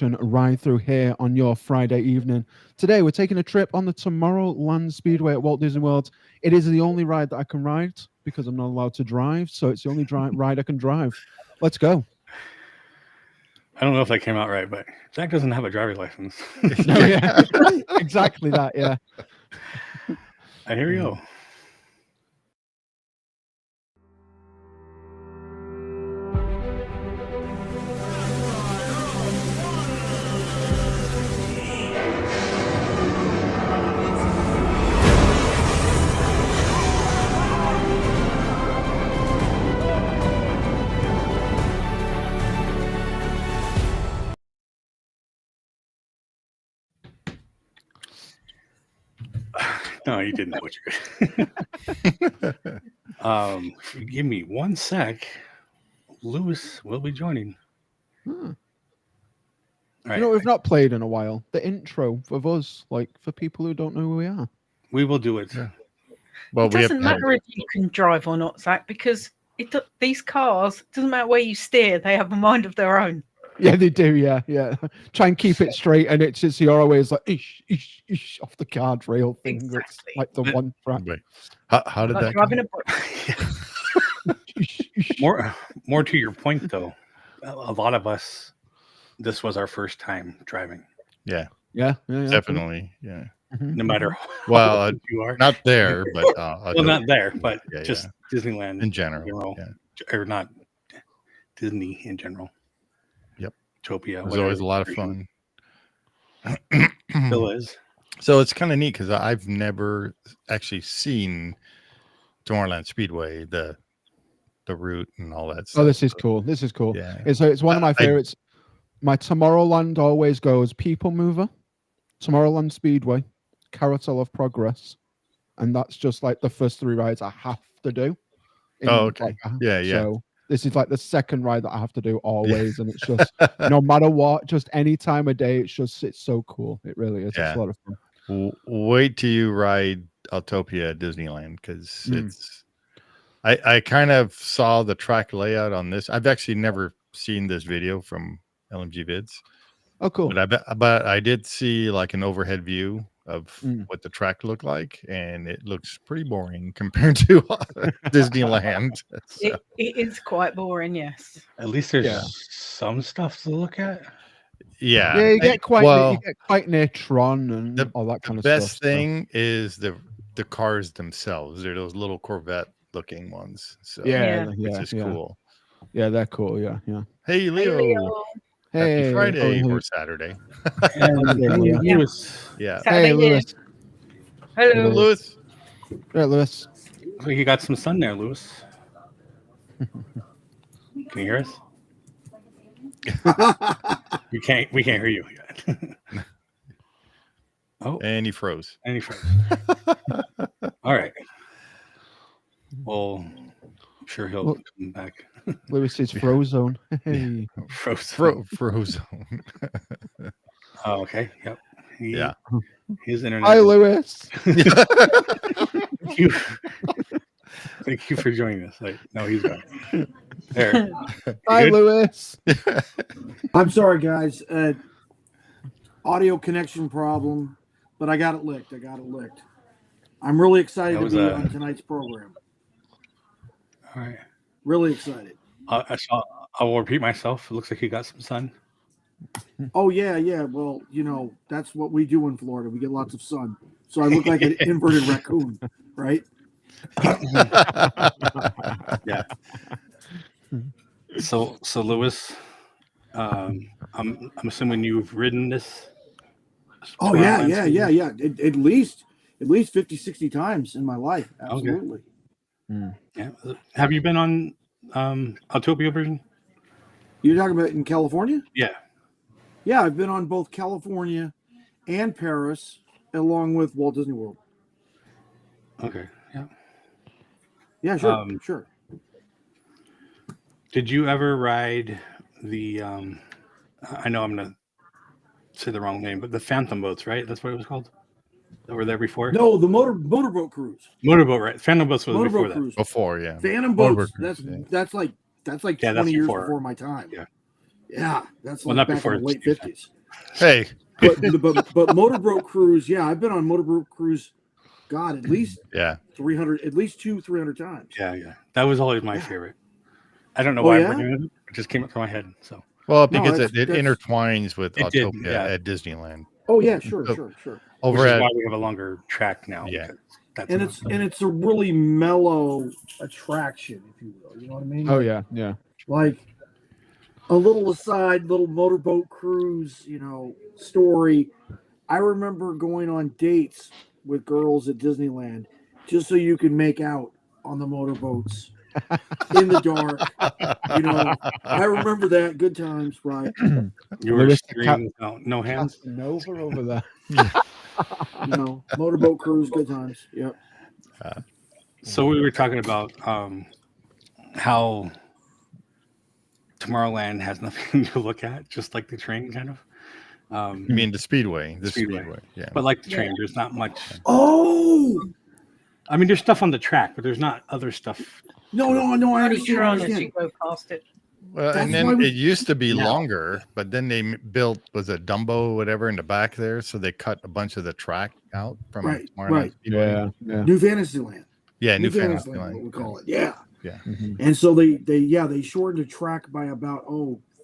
ride through here on your Friday evening. Today, we're taking a trip on the Tomorrowland Speedway at Walt Disney World. It is the only ride that I can ride because I'm not allowed to drive, so it's the only ride I can drive. Let's go. I don't know if that came out right, but Jack doesn't have a driver's license. No, yeah, exactly that. Yeah. Here we go. No, you didn't know what you're give me one sec. Lewis will be joining. Hmm. Right. You know, we've not played in a while. The intro of us, like for people who don't know who we are. We will do it. Yeah. Well, it doesn't matter if you can drive or not, Zach, because these cars, it doesn't matter where you steer, they have a mind of their own. Yeah, they do. Yeah, yeah. Try and keep it straight, and it's just you're always like ish, ish, ish off the guardrail thing. Exactly. That's like the one track. Wait, how did that? Driving More to your point, though. A lot of us, this was our first time driving. Yeah, definitely. Yeah. No matter well, you are not there, but well, not there, but just Disneyland in general, or not Disney in general. Yep, Utopia. It was always a lot of fun. Still is. So it's kind of neat because I've never actually seen Tomorrowland Speedway, the route and all that stuff. Oh, this is cool. This is cool. Yeah, it's one of my favorites. My Tomorrowland always goes People Mover, Tomorrowland Speedway, Carousel of Progress, and that's just like the first three rides I have to do. Okay. Yeah. So this is like the second ride that I have to do always, and it's just no matter what, just any time of day, it's so cool. It really is. Yeah. It's a lot of fun. Wait till you ride Autopia at Disneyland because it's. I kind of saw the track layout on this. I've actually never seen this video from LMG Vids. Oh, cool. But I did see like an overhead view of what the track looked like, and it looks pretty boring compared to Disneyland. So. It is quite boring, yes. At least there's some stuff to look at. Yeah, you get quite near Tron and all that kind of stuff. The best thing is the cars themselves. They're those little Corvette looking ones. So which is cool. Yeah, they're cool. Yeah. Hey, Leo. Hey, happy Friday or Saturday. Lewis. Yeah. Hey, Lewis. Hello, Lewis. Hey, Lewis. So you got some sun there, Lewis. Can you hear us? We can't hear you yet. And he froze. All right. Well, I'm sure he'll come back. Lewis is Frozone. Hey. Frozone. Oh, okay. Yep. His internet. Hi, Lewis. Thank you for joining us. No, he's gone. There. Hi, Lewis. I'm sorry, guys. Audio connection problem, but I got it licked. I'm really excited to be on tonight's program. All right. Really excited. I will repeat myself. It looks like you got some sun. Oh, yeah. Well, that's what we do in Florida. We get lots of sun. So I look like an inverted raccoon, right? Yeah. So Lewis, I'm assuming you've ridden this. Oh, yeah. At least 50, 60 times in my life. Absolutely. Okay. Yeah. Have you been on Autopia version? You're talking about in California? Yeah. Yeah, I've been on both California and Paris, along with Walt Disney World. Okay. Yeah. Yeah, sure. Did you ever ride the? I know I'm gonna say the wrong name, but the Phantom boats, right? That's what it was called. That were there before. No, the motorboat cruise. Motorboat, right? Phantom boats was before that. Before, yeah. Phantom boats. That's like 20 years before my time. Yeah. Yeah, that's Well, like not back before in the late Steve. 50s. Hey, But motorboat cruise, yeah, I've been on motorboat cruise. God, at least yeah. 300, at least 200-300 times. Yeah. That was always my favorite. I don't know Oh, why yeah? we're doing it. It just came up to my head. So Well, No, because that's- it that's- intertwines with It did, Autopia yeah. at Disneyland. Oh yeah, sure. which Over is at why we have a longer track now. Yeah. because That's And it's a really mellow attraction, if you will. You know what I mean? Oh yeah, yeah. Like a little aside, little motorboat cruise, story. I remember going on dates with girls at Disneyland just so you can make out on the motorboats in the dark. I remember that. Good times, right? you were Lewis, extreme, no hands. Nova over there. Motorboat cruise, good times. Yep. So we were talking about how Tomorrowland has nothing to look at, just like the train, kind of. You mean the Speedway? The Speedway. Speedway. Yeah. But like the train, there's not much. Oh I mean, there's stuff on the track, but there's not other stuff. no! I Pretty understand. sure I on as understand. you go past it. Well, That's and why then we- it used to be No. longer, but then they built a Dumbo or whatever in the back there, so they cut a bunch of the track out from Right, Tomorrowland right. Speedway. Yeah, yeah. New Fantasyland. Yeah, New Fantasyland, what we Fantasyland. call it. Yeah. Mhm. And so they shortened the track by about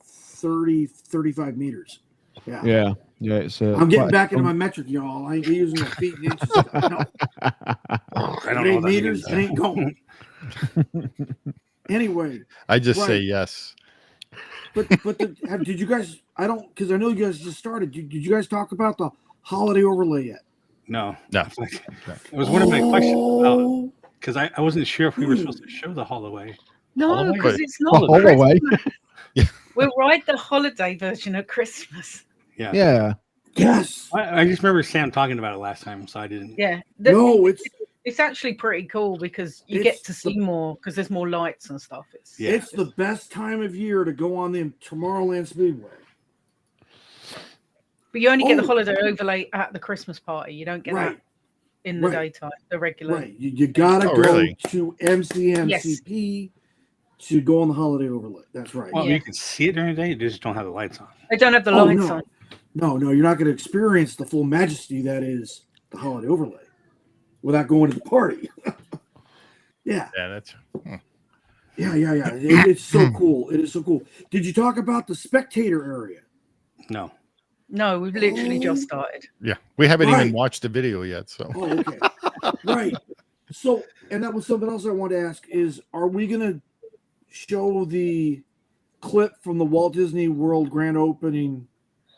30, 35 meters. Yeah. Yeah, yeah. It's I'm getting quite- back into my metric, y'all. I ain't using the feet and inches. No, I it don't know ain't what that meters. means. It ain't going. Anyway, I just say Right. yes. but did you guys? I don't, because I know you guys just started. Did you guys talk about the holiday overlay yet? No. No. It was one of my questions Oh, because I wasn't sure if we were supposed to show the holiday. No, Holiday? because Wait. it's not Well, hold away. Christmas. We'll ride the holiday version of Christmas. Yeah. Yeah. yes. I just remember Sam talking about it last time, so I didn't. Yeah. No, It's actually pretty cool because you It's get to see more because there's more lights and stuff. Yeah. it's the best time of year to go on the Tomorrowland Speedway. But you only get the Oh. holiday overlay at the Christmas party. You don't get Right. that in the Right. daytime, the regular. Right. You gotta Oh, go really? to MCMCP to go on the holiday overlay. That's right. Well, Yeah. you can see it during the day. You just don't have the lights on. They don't have the Oh, lights no. on. No, you're not going to experience the full majesty that is the holiday overlay without going to the party. Yeah. Yeah, that's It's so cool. It is so cool. Did you talk about the spectator area? No. No, we've literally just started. yeah. We haven't Right. even watched the video yet, so Oh, okay. Right. So, and that was something else I wanted to ask is, are we going to show the clip from the Walt Disney World grand opening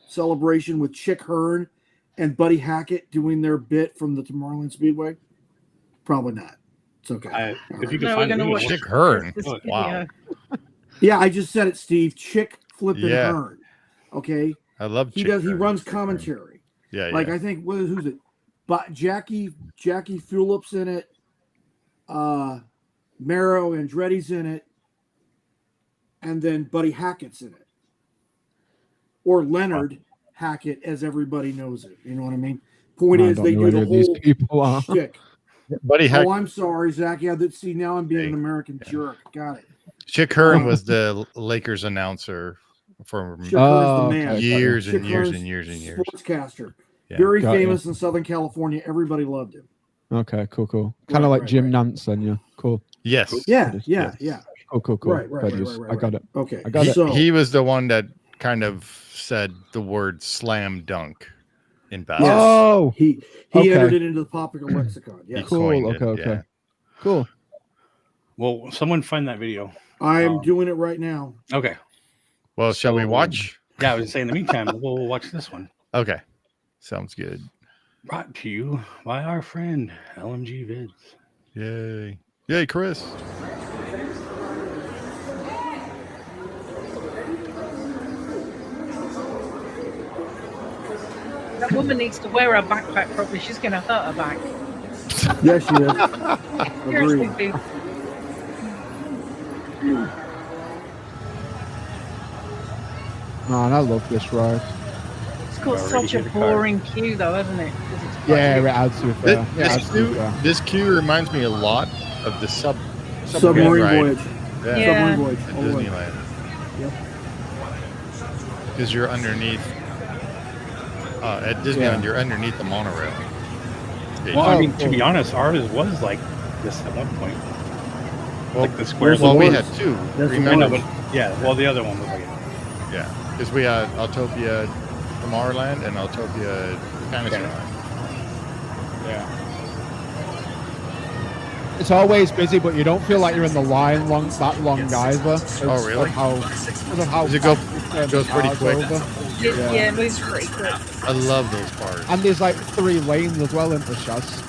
celebration with Chick Hearn and Buddy Hackett doing their bit from the Tomorrowland Speedway? Probably not. It's okay. If you can No, we're find gonna it, watch Chick Hearn. this Wow. video. Yeah, I just said it, Steve. Chick flipping Yeah. Hearn. Okay. I love. He Chick does. He Hearn. runs Chick Hearn. commentary. Yeah, Like yeah. I think who's it? But Jackie Phillips in it. Maro Andretti's in it, and then Buddy Hackett's in it, or Leonard Hackett, as everybody knows it. You know what I mean? Point I is, don't they know do any the of these whole people are. shtick. Buddy Hack. Oh, I'm sorry, Zach. Yeah, see, now I'm being Hey. an American jerk. Got it. Chick Hearn was the Lakers announcer for Chick Oh, Hearn's the man. okay. years Chick and years Hearn's and years and years. Sportscaster. Yeah. Very Got famous in Southern California. Everybody loved him. Okay, cool. Kind of Right, like right, Jim right. Nance, then, yeah. Cool. Yes. Yeah, Yes, yeah, yes. yeah. Cool. Right. Buddies. I got it. Okay. I got it. So, He was the one that kind of said the word slam dunk in Yes. basketball. Oh, he Okay. entered it into the popular lexicon. He Yes. Cool, coined it, okay. yeah. cool. well, someone find that video. I am doing it right now. Okay. Well, shall we So- watch? Yeah, I was saying in the meantime, we'll watch this one. Okay. Sounds good. Brought to you by our friend LMG Vids. Yay. Yay, Chris. That woman needs to wear her backpack properly. She's going to hurt her back. Yes, she is. Seriously, Agreed. dude. Man, I love this ride. It's got Already such a hit a car. boring queue, though, hasn't it? 'Cause it's quite Yeah, big. it adds to it. Yeah, it This, adds to it, yeah. this queue reminds me a lot of the Submarine ride voyage. Yeah. Yeah. Submarine voyage. at all the way. Disneyland. because you're underneath. At Disneyland, you're underneath the monorail. Well, I Oh, mean, to cool. be honest, ours was like this at one point. Well, Like the square. well, we was. had two. There's the I know, Remember? but yeah. Well, the other one was like. Yeah, because we had Autopia Tomorrowland and Autopia Fantasyland. Yeah. It's always busy, but you don't feel like you're in the line that long either. Oh, really? Because of how Does it go- fast goes pretty cars quick? over. Yeah, it moves pretty quick. I love those cars. And there's like 3 lanes as well in the Shaz.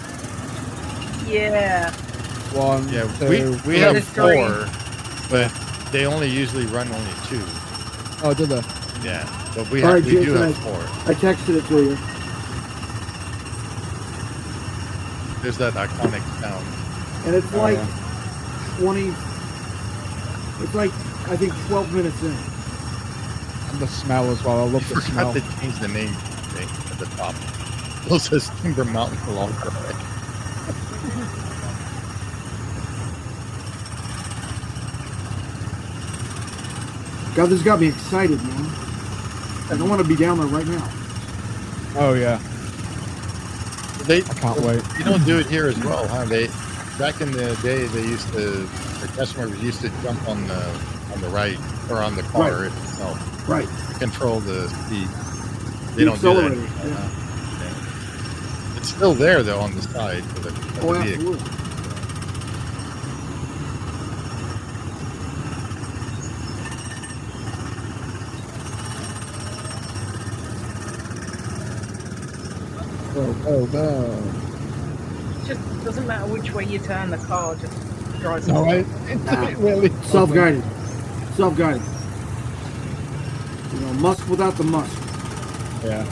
Yeah. 1, Yeah, 2, we three. have There's three. 4, but they only usually run only 2. Oh, did they? Yeah, but we All have right, we do Jason, have 4. I texted it to you. There's that iconic sound. And it's Oh, like yeah. 20, it's like, I think 12 minutes in. And the smell as well. I love the Forgot smell. to change the name thing at the top. It says Timber Mountain along the way. God, this got me excited, man. I don't want to be down there right now. Oh, yeah. They I can't wait. You don't do it here as well, huh? They back in the day they used to the customers used to jump on the right or on the car Right. itself. Right. Control the speed. They The don't do that. accelerator, anymore, yeah. huh? Yeah. It's still there though on the side for the, of Oh, the vehicle. absolutely. Oh, no. It just doesn't matter which way you turn the car, just drives No, off. it's really Self-guided. Self-guided. You know, musk without the musk. Yeah.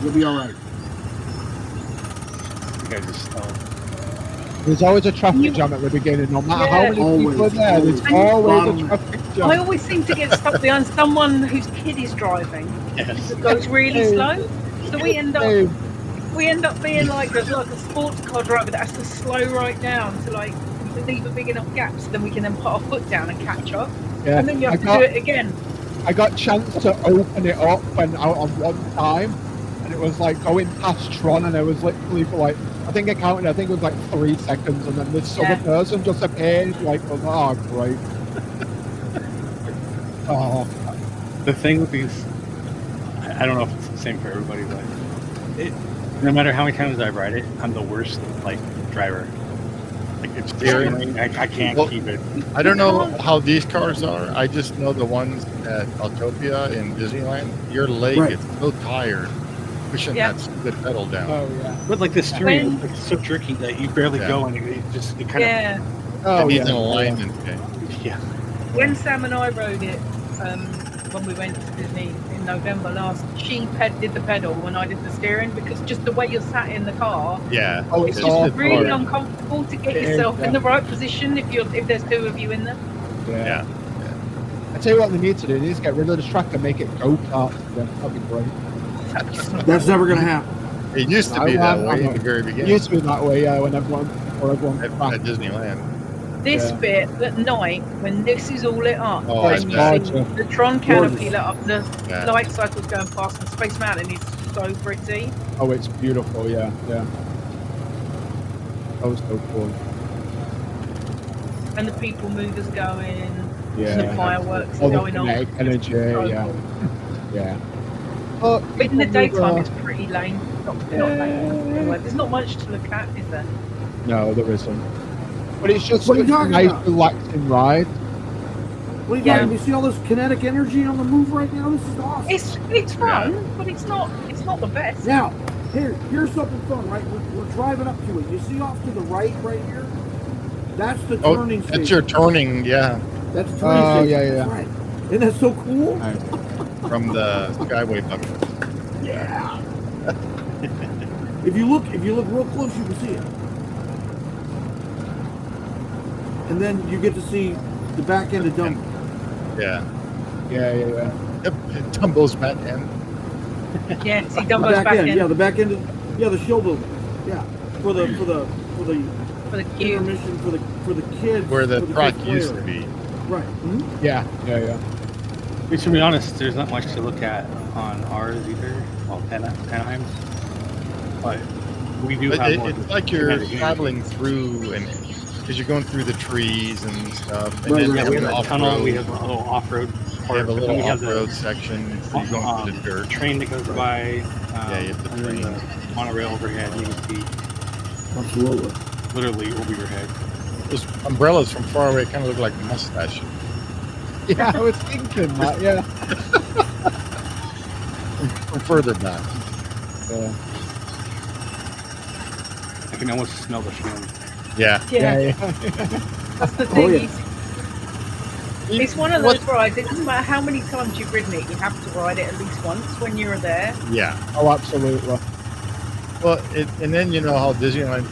You'll be all right. You guys just. There's always a traffic jam at the beginning, no matter how Yeah. many people are Always, there. There's always. always a Bottom. traffic I jam. always seem to get stuck behind someone whose kid is driving. Yes. It goes really Hey. slow. So we end up Hey, being like a sports car driver that has to slow right down to like leave a big enough gap so then we can then put our foot down and catch up. yeah. And then you have to I got, do it again. I got chance to open it up and out on one time, and it was like going past Tron, and it was literally for like, I think it was like 3 seconds, and then this Yeah. other person just appeared, like, oh, great. Oh, The thing with these, I don't know if it's the same for everybody, but no matter how many times I ride it, I'm the worst like driver. Like it's steering, I can't Well, keep it. I don't know how these cars are. I just know the ones at Autopia in Disneyland. Your leg Right. gets so tired pushing Yeah. that stupid pedal down. oh yeah. But like the steering, When- is so tricky that you barely Yeah. go, and it kind Yeah. Oh, It needs yeah. an alignment change. of yeah. When Sam and I rode it, when we went to Disney in November last, she did the pedal when I did the steering because just the way you're sat in the car, Yeah. Oh, it's it's just all really hard. uncomfortable to get It is, yourself in yeah. the right position if there's 2 of you in there. Yeah. I tell you what they need to do. They need to get rid of this track and make it go-kart. Yeah, that'd be great. That's never going to happen. It used to be that way at the very It beginning used to be that way, yeah, when everyone at Disneyland. This Yeah. bit at night when this is all lit up Oh, and it's you gorgeous. see the Tron canopy Gorgeous. lit up, the Yeah. light cycles going past, and Space Mountain is so pretty. Oh, it's beautiful, yeah, yeah. That was so cool. And the people movers going, Yeah. the fireworks All the going on. kinetic energy, So yeah, cool. yeah. But But in the people daytime, move, it's pretty lame. Not lame. Anyway, there's not much to look at, is there? no, there isn't. But it's just What are you such a talking nice, about? relaxing ride. What are you Yeah. talking? You see all this kinetic energy on the move right now? This is awesome. It's fun, but it's not the best. Now, here's something fun, right? We're driving up to it. You see off to the right here? That's the Oh, turning station. that's your turning, yeah, That's the turning Oh, station. yeah, yeah. That's right. Isn't that so cool? Nice. from the Skyway bucket. Yeah. If you look real close, you can see it. And then you get to see the back end of Dumbo. Yeah. Yeah, yeah, yeah. Dumbo's back end. Yeah, see The Dumbo's back end, in yeah, the back end of, yeah, the show building. Yeah. For the for the cube. intermission for the kids. Where the for track kids' used to player. be. Right. Mhm. Yeah, yeah, yeah. To be honest, there's not much to look at on ours either. Well, Anaheim's, but we do have more. It's like you're traveling through, and because you're going through the trees and stuff, and Right, then right. you have We an have a off-road. tunnel. We have a little off-road You part. have a but then little we have off-road the section. So you're going through the dirt. train that goes by. You have the and then train. the monorail overhead. You can see Absolutely. literally over your head. Those umbrellas from far away kind of look like mustaches. Yeah, I was thinking that. Yeah. From further back. Yeah. I can almost smell the snow. Yeah. Yeah, that's the thing. Oh, yeah. It's one of those rides. It doesn't matter how many times you've ridden it, you have to ride it at least once when you're there. Yeah. Oh, absolutely. Well, and then you know how Disneyland,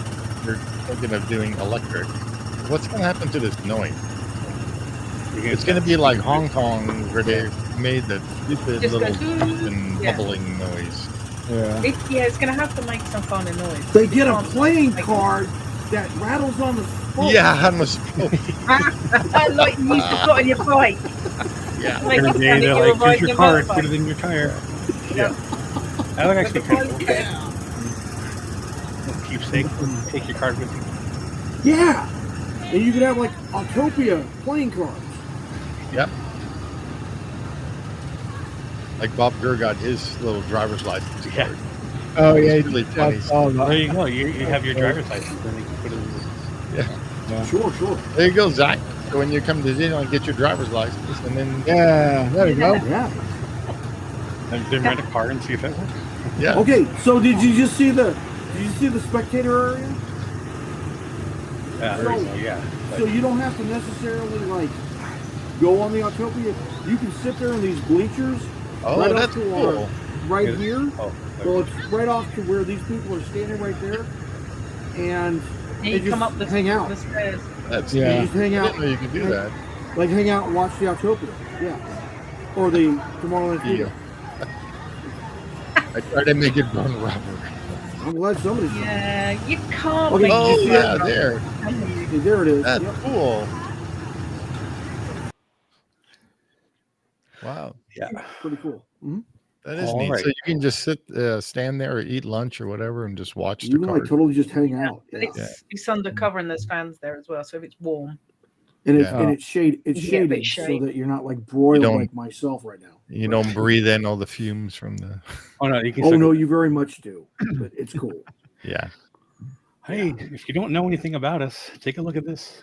they're thinking of doing electric. What's going to happen to this noise? It's going to be like Hong Kong, where they made the stupid Just little goes, and yeah. bubbling noise. Yeah. It's going to have to make some kind of noise. They get a Can't playing make- card that rattles on the spoke. Yeah, I must. like you used to put on your bike. Yeah. Make Every it day sound they're like you're like, here's riding your a card, motorbike. put it in your tire. Yeah. That would actually be kind of cool. Yeah. Keepsake, take your card with you. Yeah. And you could have like Autopia playing cards. Yep. Like Bob Gurr got his little driver's license Yeah. card. Oh It's yeah. really funny. Oh, There you go. You have your driver's license, then you can put it in. Yeah. Sure, sure. There you go, Zach. So when you come to Disneyland, get your driver's license, and then yeah. There we go. Yeah. Then rent a car and see if it works. yeah. Okay, so did you see the spectator area? Yeah, there you go, yeah. So you don't have to necessarily like go on the Autopia. You can sit there in these bleachers Oh, right that's up to cool. right Is it? here. Oh, Well, it's right off to where these people are standing right there, and You they come just up the, hang out. the stairs. That's Yeah. You neat. just hang I out, didn't know you could do that. like hang out and watch the Autopia. Yeah, or the Tomorrowland Studio. I tried to make it burn rubber. I'm glad somebody's. Yeah, you can't Okay, make Oh you see yeah, that? there. Okay, there it is. That's Yep. cool. Wow, yeah. Pretty cool. Mhm. that is All neat. right. So you can just stand there or eat lunch or whatever, and just watch You the can card. like totally just hang out. And Yeah. it's undercover and there's fans there as well, so if it's warm. And it's Yeah. and it's shaded. It's You get a bit shaded so shade. that you're not like broiled don't- like myself right now. You don't breathe in all the fumes from the. Oh no, you can. Oh still- no, you very much do. But it's cool. Yeah. Hey, if you don't know anything about us, take a look at this.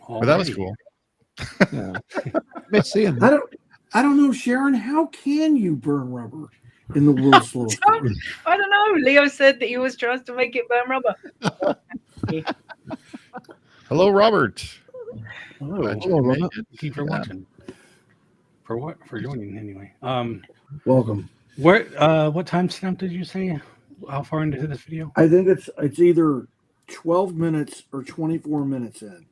But that was Alrighty. cool. Yeah. Miss seeing that. I don't know, Sharon. How can you burn rubber in the world's slowest car? I don't know. Leo said that he was trying to make it burn rubber. Hello, Robert. Hello. Glad you Hello, could make Robert. it. Thank you for Yeah. watching. For what? For joining anyway. Welcome. Where? What timestamp did you say? How far into this video? I think it's either 12 minutes or 24 minutes in.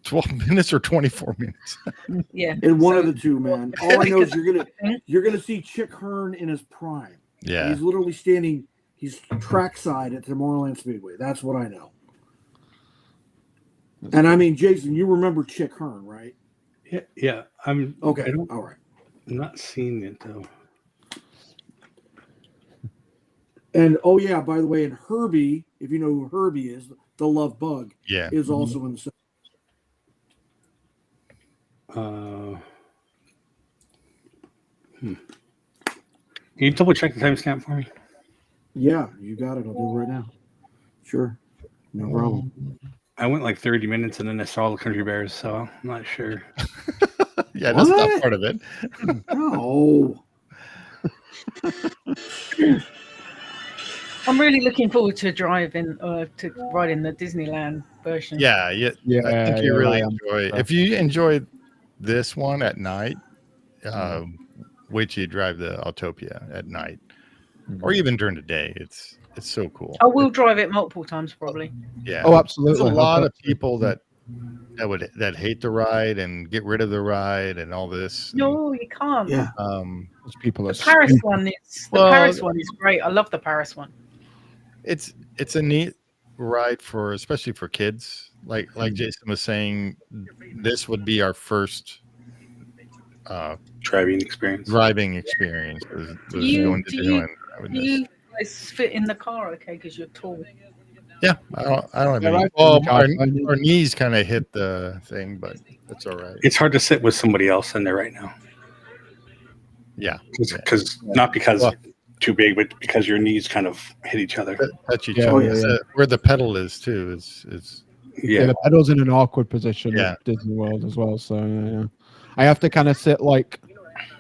12 minutes or 24 minutes? Yeah. In one So- of the two, man. All I know is you're gonna see Chick Hearn in his prime. Yeah. He's literally standing. He's trackside at Tomorrowland Speedway. That's what I know. And I mean, Jason, you remember Chick Hearn, right? Yeah, yeah. I'm Okay. I don't, All right. I'm not seeing it though. And oh yeah, by the way, and Herbie, if you know who Herbie is, the love bug, Yeah. is also in the. Can you double check the timestamp for me? Yeah, you got it. I'll do it right now. Sure. No problem. I went like 30 minutes and then I saw all the country bears, so I'm not sure. Yeah, that's not What? part of it. No. I'm really looking forward to riding the Disneyland version. Yeah, I think you really I am. enjoy. If you enjoy this one at night, wait till you drive the Autopia at night, or even during the day. It's so cool. I will drive it multiple times probably. Yeah. Oh, absolutely. There's a I'll lot put- of people that hate the ride and get rid of the ride and all this. No, you can't. Yeah. Those people The are Paris stupid. one is Well, Paris one is great. I love the Paris one. It's a neat ride especially for kids. Like Jason was saying, this would be our first Driving experience. driving experience. Was going to Disneyland with Do this. you guys fit in the car okay because you're tall? Yeah, I don't have Yeah, any. right. Well, Our- our knees kind of hit the thing, but that's all right. It's hard to sit with somebody else in there right now. Yeah, Because not because Well- too big, but because your knees kind of hit each other. touch each Yeah, other. yeah. Where the pedal is too is Yeah, Yeah. the pedal's in an awkward position Yeah. at Disney World as well. So yeah. I have to kind of sit like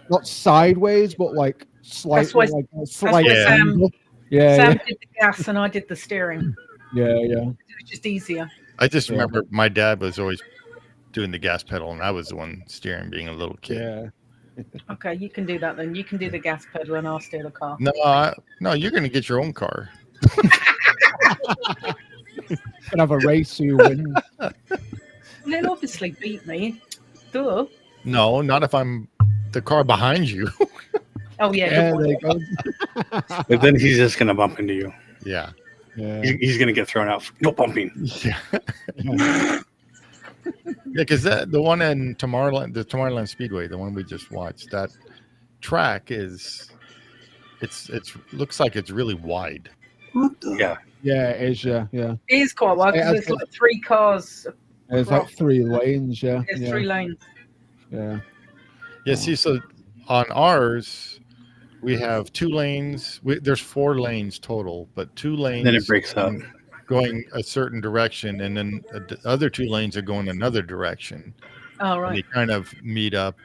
not sideways, but like slightly why- like a That's slight why Yeah. Sam angle. Yeah, Sam did the gas and I did the steering. yeah. It was just easier. I just Yeah. remember my dad was always doing the gas pedal, and I was the one steering, being a little kid. Yeah. Okay, you can do that then. You can do the gas pedal and I'll steer the car. No, you're gonna get your own car. Can have a race who wins. They'll obviously beat me. Duh. No, not if I'm the car behind you. Oh yeah. Yeah, good there you point. go. But then he's just going to bump into you. Yeah, Yeah. He's going to get thrown out. No bumping. yeah, yeah. Because the one in Tomorrowland, the Tomorrowland Speedway, the one we just watched, that track it's looks like it's really wide. What the? Yeah. Yeah, it is. Yeah, yeah. It is quite wide Yeah, because there's like 3 cars. There's like 3 lanes. Yeah. There's Yeah. 3 lanes. Yeah. Yeah, see, so on ours, we have 2 lanes. There's 4 lanes total, but 2 lanes. Then it breaks up. Going a certain direction, and then the other 2 lanes are going another direction. Oh And right. they kind of meet up,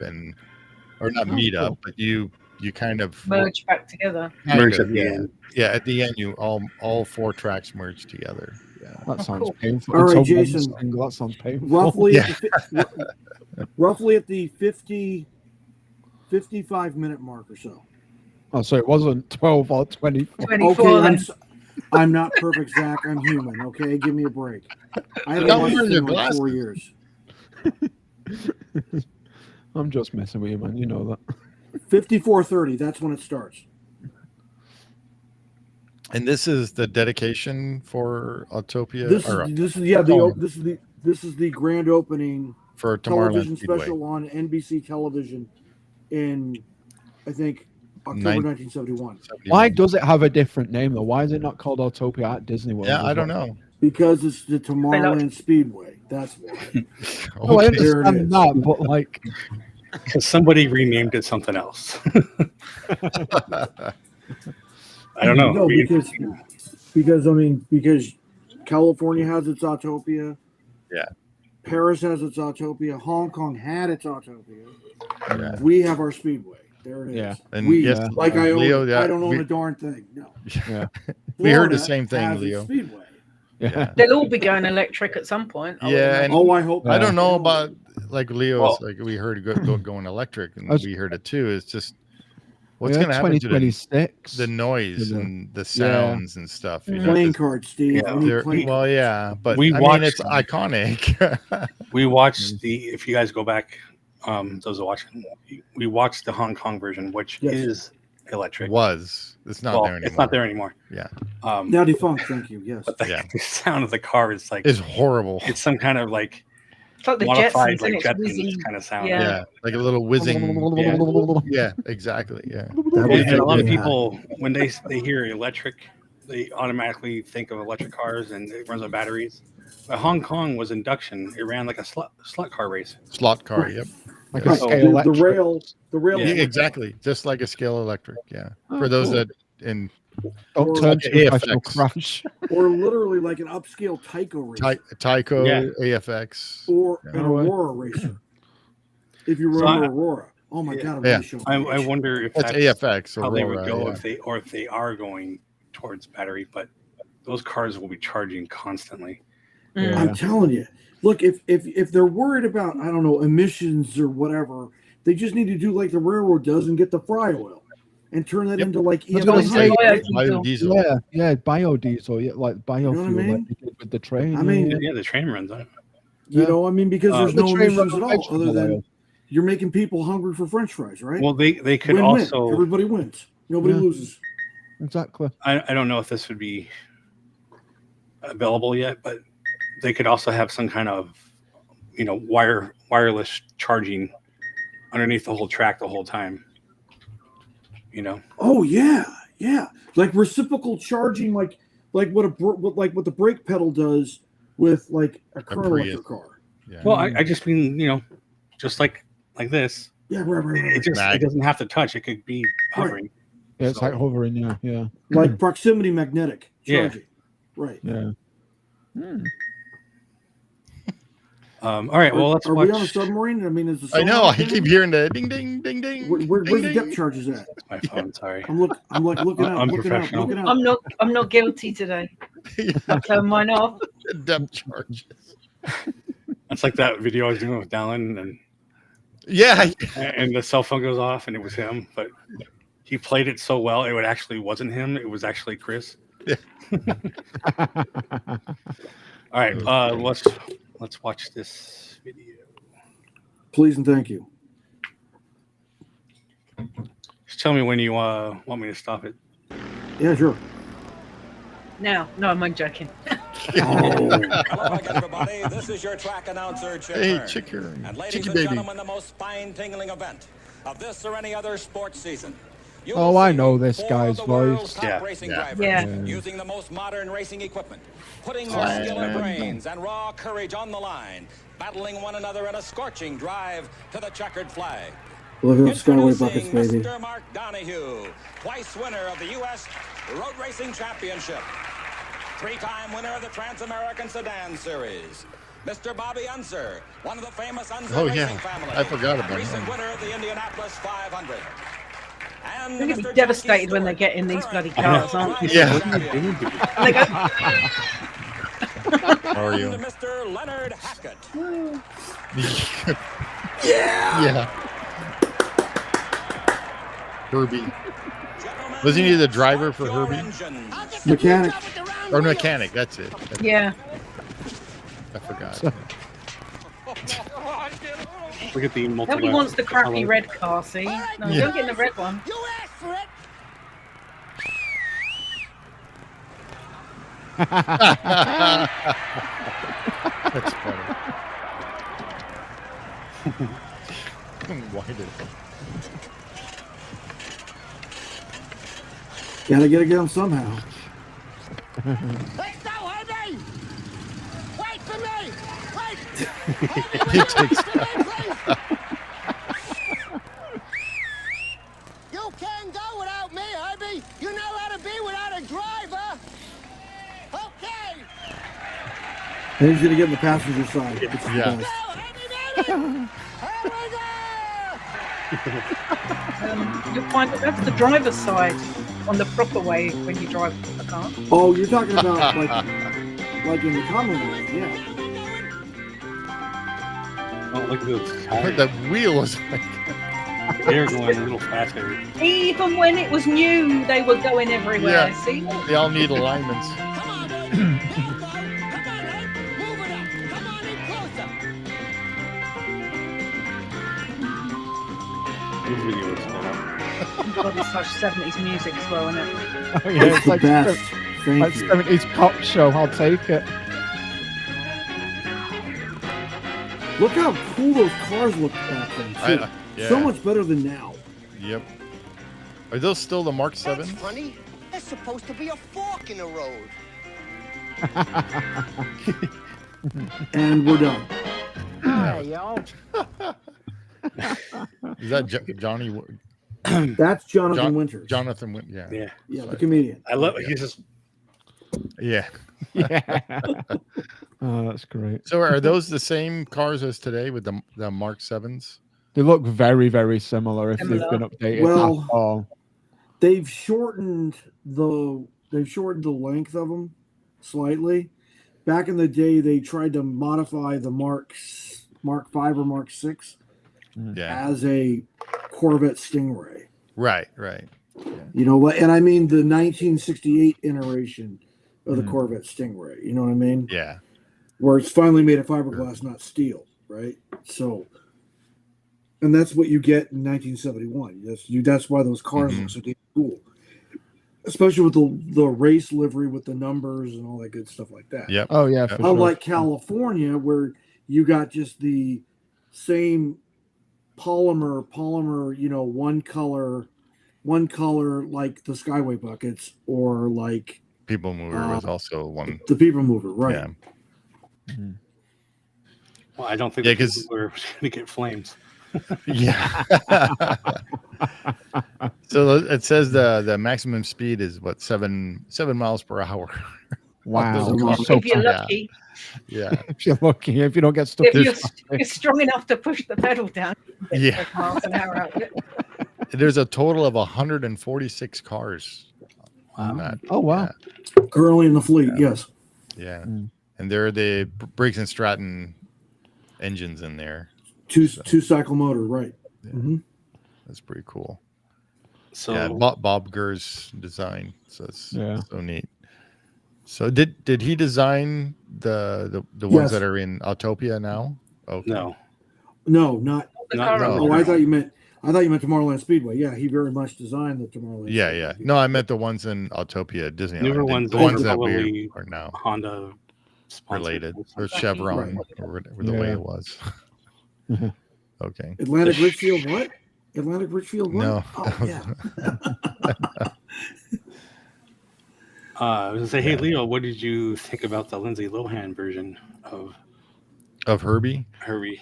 or not meet up, but you kind of Merge back together. kind Merge of, at the end. Yeah, at the end, you all 4 tracks merge together. Yeah. That sounds cool. painful. All right, Until one Jason. single, that sounds painful. Roughly, Yeah. roughly at the 55-minute mark or so. Oh, so it wasn't 12 or 24. 24 Okay, then. I'm not perfect, Zach. I'm human. Okay, give me a break. I haven't Not watched wearing it your in like 4 glasses. years. I'm just messing with you, man. You know that. 54:30. That's when it starts. And this is the dedication for Autopia, This or is this is the grand opening for television Tomorrowland Speedway. special on NBC television in, I think, October Nine- 1971. Why does it have a different name though? Why is it not called Autopia at Disney World? Yeah, as I don't well? know. Because it's the Tomorrowland Speedway. That's why. Oh, I Okay. There it understand is. that, but like, Because somebody renamed it something else. I don't know. No, because California has its Autopia. Yeah. Paris has its Autopia. Hong Kong had its Autopia. Yeah. We have our Speedway. There it is. Yeah. And we, yes, like I own, Leo, yeah, I don't own we- a darn thing. No. yeah, We heard the Florida same thing, has its Leo. Speedway. yeah. They'll all be going electric at some point. I would Yeah, imagine. Oh, I hope. I don't know about like Leo's. Well- Like we heard going electric, and I was- we heard it too. It's just what's Yeah, going to happen to 2026. the noise Yeah. and the sounds and stuff? You know, Playing 'cause cards, Steve. Yeah. We need they're- playing well, yeah, but We I mean, watched it's them. iconic. We watched if you guys go back, those are watching, we watched the Hong Kong version, which Yes. is electric. It's not Well, there anymore. it's not there anymore. Yeah. Now defunct. Thank you. Yes. But the, Yeah. the sound of the car is like, It's horrible. it's some kind of like It's like the modified Jetsons, like and it's whizzing. Jetsons kind of sound. Yeah. Yeah, like a little whizzing. Yeah. Yeah, exactly. Yeah. And a lot of Yeah. people, when they hear electric, they automatically think of electric cars and it runs on batteries. But Hong Kong was induction. It ran like a slut car race. Slot car. Yep. Like Yeah. a The, scale electric. the rail. Yeah, Yeah, exactly. Just like a scale electric. Yeah. Oh, For those cool. that in Don't Or turn like to a professional AFX. crash. Or literally like an upscale Tyco racer. Tyco, Yeah. AFX. Or Yeah. an Aurora racer. If you So remember Aurora. Oh my God! I'm Yeah. gonna show you. I wonder if That's that's AFX. how they would Aurora, go yeah. if they are going towards battery, but those cars will be charging constantly. Yeah. I'm telling you. Look, if they're worried about, I don't know, emissions or whatever, they just need to do like the railroad does and get the fry oil and turn that Yep. into like I was gonna EM100, say- right? Biodiesel. Yeah, biodiesel, yeah, like biofuel, what I mean? like they did with the train. I mean, yeah. Yeah, the train runs on it. You Yeah. know, I mean, because there's The no train emissions runs at on all, vegetable other than oil. you're making people hungry for French fries, right? Well, they could Win-win. also. Everybody wins. Nobody Yeah. loses. Exactly. I don't know if this would be available yet, but they could also have some kind of, wireless charging underneath the whole track the whole time. Oh yeah, yeah. Like reciprocal charging, like what the brake pedal does with like a current Prius. electric car. Yeah. Well, I just mean, just like this. Yeah, right. It doesn't have to touch. It could be hovering. Yeah, it's So- like hovering. Yeah. Like proximity magnetic Yeah. charging. Right. Yeah. All right. Well, let's Are watch. we on a submarine? I mean, is the I know. sonar I keep thing? hearing the ding, ding, ding, ding. Where's ding, the ding. depth charges at? My phone. Sorry. I'm looking up, looking out, Unprofessional. looking out. I'm not guilty today. I turn mine off. Depth charges. That's like that video I was doing with Dallin, Yeah. and the cell phone goes off, and it was him, but he played it so well, it actually wasn't him. It was actually Chris. Yeah. All right. Let's watch this video. Please and thank you. Just tell me when you want me to stop it. Yeah, sure. Now, no, I'm joking. Oh, Hello again, everybody. This is your track announcer, Chip Hey, Hearn. chicken. And ladies Chicken and baby. gentlemen, the most spine-tingling event of this or any other sports season. You Oh, will I see know this four guy's of the world's voice. top Yeah. racing Yeah. drivers Yeah. using the most modern racing equipment, putting their Oh, skill and man. brains and raw courage on the line, battling one another in a scorching drive to the checkered flag. look at those Skyway buckets, Introducing baby. Mr. Mark Donahue, twice winner of the U.S. Road Racing Championship, three-time winner of the Trans-American Sedan Series. Mr. Bobby Unser, one of the famous Unser Oh, racing yeah. family. I forgot about recent him. winner of the Indianapolis 500. And They're going to Mr. be devastated when they Jackie get in these Stewart, bloody current cars, aren't they? Yeah. World Champion. And they go, How are you? And Mr. Leonard Hackett. Yeah. Herbie. Wasn't he the driver for Your Herbie? engines. Mechanic. Or mechanic, that's it. yeah. I forgot. Look at the multi. Nobody wants the crappy red car, see? No, Yeah. don't get in the red one. You asked for it. That's funny. Why did Gotta get him somehow. Let's go, Herbie. Wait for me. Wait. He takes You can't go without me, Herbie. You know how to be without a driver. Okay. And he's gonna get in the passenger side. It's the Yeah. best. Go, Herbie, baby. Here we go. You'll find that that's the driver's side on the proper way when you drive a car. Oh, you're talking about like in the common way, yeah. Oh, look at those But tires. the wheel was like, They're going a little faster. Even when it was new, they were going everywhere. Yeah. See? they all need alignments. Come on, baby. Here we go. Come on, Hank. Move it up. Come on in closer. This video is sped up. God, it's such 70s music as well, isn't it? Oh, yeah, It's the like, best. like Thank you. 70s cop show. I'll take it. Look how cool those cars looked back then, too. Yeah. So much better than now. Yep. Are those still the Mark That's 7s? funny. There's supposed to be a fork in the road. And we're done. Hi, y'all. Is that Johnny? That's Jonathan Winters. Jonathan Wint. Yeah. Yeah. Yeah, the comedian. I love it. He's just Yeah. Yeah. Oh, that's great. So are those the same cars as today with the Mark 7s? They look very, very similar if they've been updated Well, at all. they've shortened the length of them slightly. Back in the day, they tried to modify the Mark V or Mark VI Yeah. as a Corvette Stingray. Right. You know what? And I mean the 1968 iteration of the Corvette Stingray. You know what I mean? Yeah. Where it's finally made of fiberglass, not steel, right? So, and that's what you get in 1971. That's why those cars look so damn cool, especially with the race livery with the numbers and all that good stuff like that. Yep. Oh yeah. For Unlike sure. California, where you got just the same polymer, you know, one color like the Skyway buckets, or like People Mover was also one. the People Mover, right? Yeah. Well, I don't think Yeah, we're going to get flames. Yeah. So it says the maximum speed is what 7 miles per hour. Wow. So If you're lucky, Yeah. If you're lucky, if you don't get stuck. if you're strong enough to push the pedal down, you Yeah. get 5 miles an hour out of it. There's a total of 146 cars. on Wow. that. Oh wow. Currently in the fleet, yes. Yeah. Mm. And they're the Briggs and Stratton engines in there. Two cycle motor, right? Yeah. Mhm. That's pretty cool. So Yeah, Bob Gurr's design. So it's Yeah. so neat. So did he design the ones Yes. that are in Autopia now? Okay. no. No, not. The Not- car no. Oh, I thought you meant Tomorrowland Speedway. Yeah, he very much designed the Tomorrowland. Yeah, Speedway. yeah. No, I meant the ones in Autopia Disneyland. Newer ones the are ones that probably we are now Honda sponsored related, or something. Chevron, Right. or the way Yeah. it was. Okay. Atlantic Richfield, what? Atlantic Richfield, what? No. Oh, yeah. I was gonna say, hey Leo, what did you think about the Lindsay Lohan version of Of Herbie? Herbie?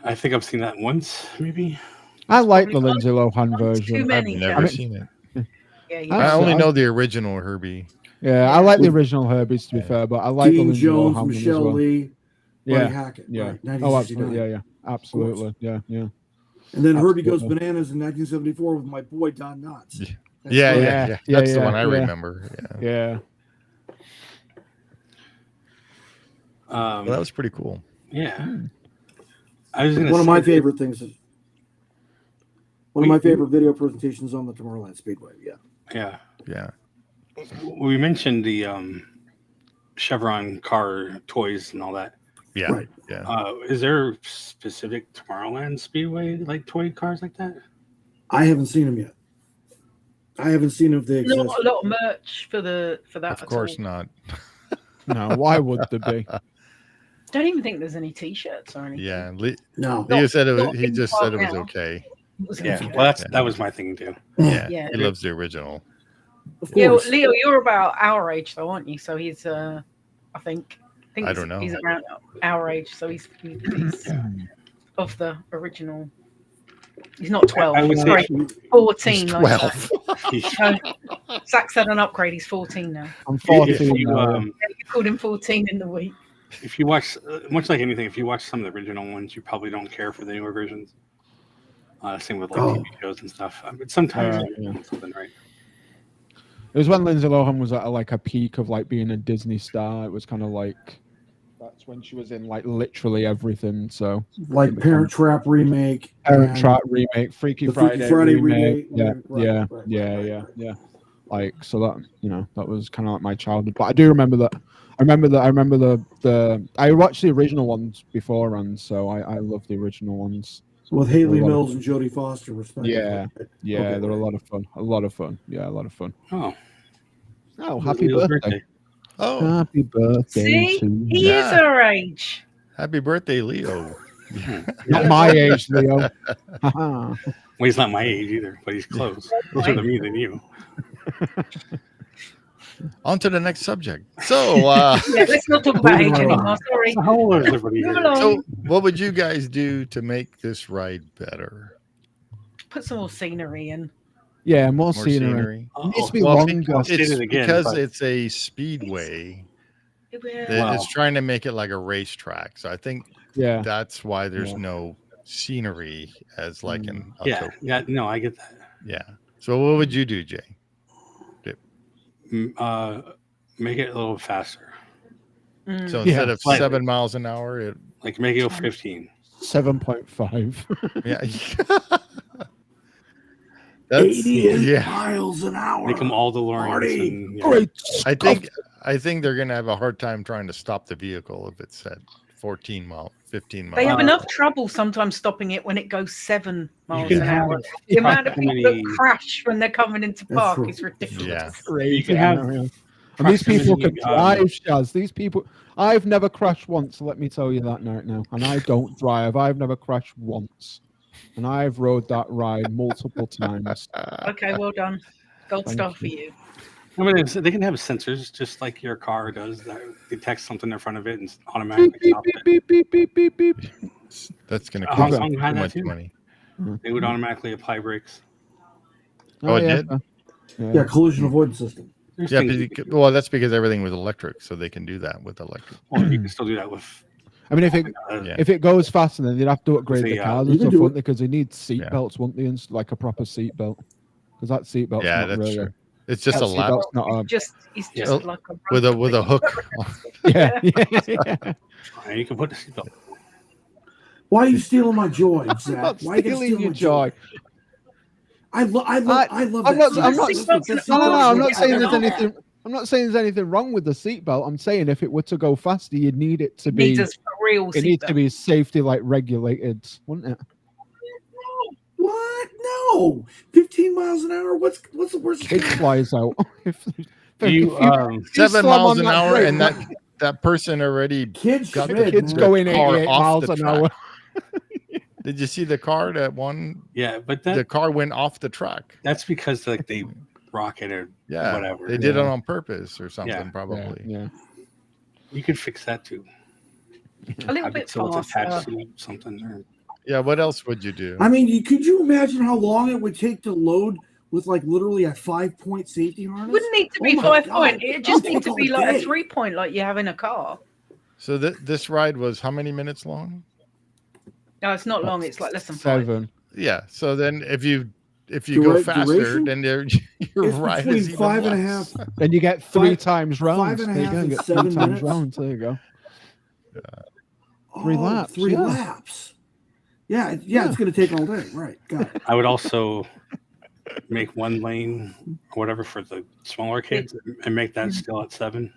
I think I've seen that once, maybe. I like the Probably Lindsay Lohan Too version. many. I've never I mean- seen it. Yeah, you I- I only I- know the original Herbie. Yeah, I like the original Herbies to be fair, but I like the Dean Lindsay Jones, Lohan one as Michelle well. Lee, Buddy Yeah, Hackett. yeah. Right, Oh, 1969. absolutely. Yeah, absolutely. Yeah, yeah. And then Herbie Goes Absolutely. Bananas in 1974 with my boy Don Knotts. Yeah. That's Yeah, right. yeah, Yeah, That's the yeah, one I yeah. remember. Yeah. Yeah. Well, that was pretty cool. Yeah. I was gonna One of my say- favorite things is one of my favorite video presentations on the Tomorrowland Speedway. Yeah. Yeah. Yeah. We mentioned the Chevron car toys and all that. Yeah. Right. Yeah. Is there specific Tomorrowland Speedway like toy cars like that? I haven't seen them yet. I haven't seen if they exist. Not a lot of merch for that. Of at course all. not. No, why would there be? Don't even think there's any T-shirts or anything. Yeah. No. Leo said it was, not he in just said it was now. okay. It was Yeah. okay. Well, that was my thinking too. Yeah. Yeah. He loves the original. Of Yeah, course. Leo, you're about our age, though, aren't you? So he's, I think I don't know. He's around our age, so he's of the original. He's not 12. I would He's say sorry, 14. He's like 12. that. Zach said an upgrade. He's 14 now. I'm If 14 you, now. Yeah, you called him 14 in the week. if you watch, much like anything, if you watch some of the original ones, you probably don't care for the newer versions. Same with like Oh. TV shows and stuff. But sometimes Yeah. something right. It was when Lindsay Lohan was at like a peak of like being a Disney star. It was kind of like that's when she was in like literally everything. So Like Parent Trap remake. Parent and Trap remake, Freaky the Freaky Friday, Friday remake. Yeah, right, yeah, right, yeah, right, yeah, right. yeah. Like so that that was kind of like my childhood. But I do remember that. I remember the. I watched the original ones beforehand, so I love the original ones. With Haley A lot of- Mills and Jodie Foster, respectively. Yeah. Yeah, Okay, they're a right. lot of fun. A lot of fun. Yeah, a lot of fun. Oh, Oh, happy Leo's birthday! Oh, Happy birthday See, to you. he is our age. happy birthday, Leo. Not my age, Leo. Haha. Well, he's not my age either, but he's close. Closer to me than you. On to the next subject. So, Yeah, let's not talk about age Moving anymore. Sorry. How old is everybody Move here? along. so what would you guys do to make this ride better? Put some more scenery in. Yeah, more More scenery. scenery? It needs to be Well, longer. I'll say It's it again, because but- it's a speedway. Yeah. that Wow. It's trying to make it like a racetrack. So I think Yeah. That's why there's Yeah. no scenery as like in Yeah, Autopia. yeah, no, I get that. Yeah. So what would you do, Jay? Make it a little faster. So Mm. instead Yeah, of slightly. 7 miles an hour, it Like make it go 15. 7.5. yeah. That's 88 miles an hour. Make them all DeLoreans. Marty. And, yeah. Great. I think they're gonna have a hard time trying to stop the vehicle if it's at 15 miles. They have Uh, enough trouble sometimes stopping it when it goes 7 miles can an have hour. The amount of so people that many- crash when they're coming into That's park true. is ridiculous. Yeah. Crazy. You can have I know, yeah. And these people can drive, Shaz. These people, I've never crashed once. Let me tell you that right now. And I don't drive. I've never crashed once. And I've rode that ride multiple times. Okay, well done. Gold Thank star you. for you. I mean, they can have sensors just like your car does that detects something in front of it and automatically Beep, stops it. beep, beep, beep, beep, beep, beep. That's gonna Hong cost Kong too had that much too. money. They would automatically apply brakes. Oh, it did? Yeah, collision avoidance system. There's Yeah, things you can do. well, that's because everything was electric, so they can do that with electric. Well, you can still do that with. I mean, Yeah. if it goes faster, then they'd have to upgrade the Yeah. cars You and can stuff, do wouldn't it. they? Because they need seat Yeah. belts, wouldn't they? And like a proper seat belt. Because that seat belt's Yeah, not that's really. true. It's just That a seat lap belt's not a. It's just Oh, like a with a hook. Yeah, yeah. You can put the seatbelt. Why are you stealing my joy, I'm Zach? not Why are you gonna stealing steal your my joy. I love I'm that. not. I'm not. seatbelt's No, an I'm not option. saying there's Yeah. anything. I'm not saying there's anything wrong with the seatbelt. I'm saying if it were to go faster, you'd need it to be. Needs a real It needs to seatbelt. be safety like regulated, wouldn't it? What? No. 15 miles an hour? What's the worst? It flies out. You, 7 slam miles on an that hour, brake, and that person already Kids, got Schmid, the kids man. going car 88 off miles the an track. hour. Did you see the car that one? yeah, but The car went off the track. that's because like they rocket or Yeah, whatever. they did it Yeah. on purpose or something, Yeah. probably. Yeah. You could fix that too. A little Have bit it so it's attached faster. to something. Or, Yeah, what else would you do? I mean, could you imagine how long it would take to load with like literally a 5-point safety harness? Wouldn't need to be Oh my 5 God. point. It just I'll needs to take be all like day. a 3 point, like you have in a car. So this ride was how many minutes long? No, it's not long. It's like less than 5. 7. Yeah. So then if you Dura- go faster, duration? then your It's ride between is even 5.5. less. Then you get 3 Five- times rounds. 5.5 There you go. You and get 3 7 times minutes. rounds. There you go. Oh, 3 laps, 3 yeah. laps. Yeah, it's going to take all day. Right. Got it. I would also make one lane or whatever for the smaller kids and make that still at 7.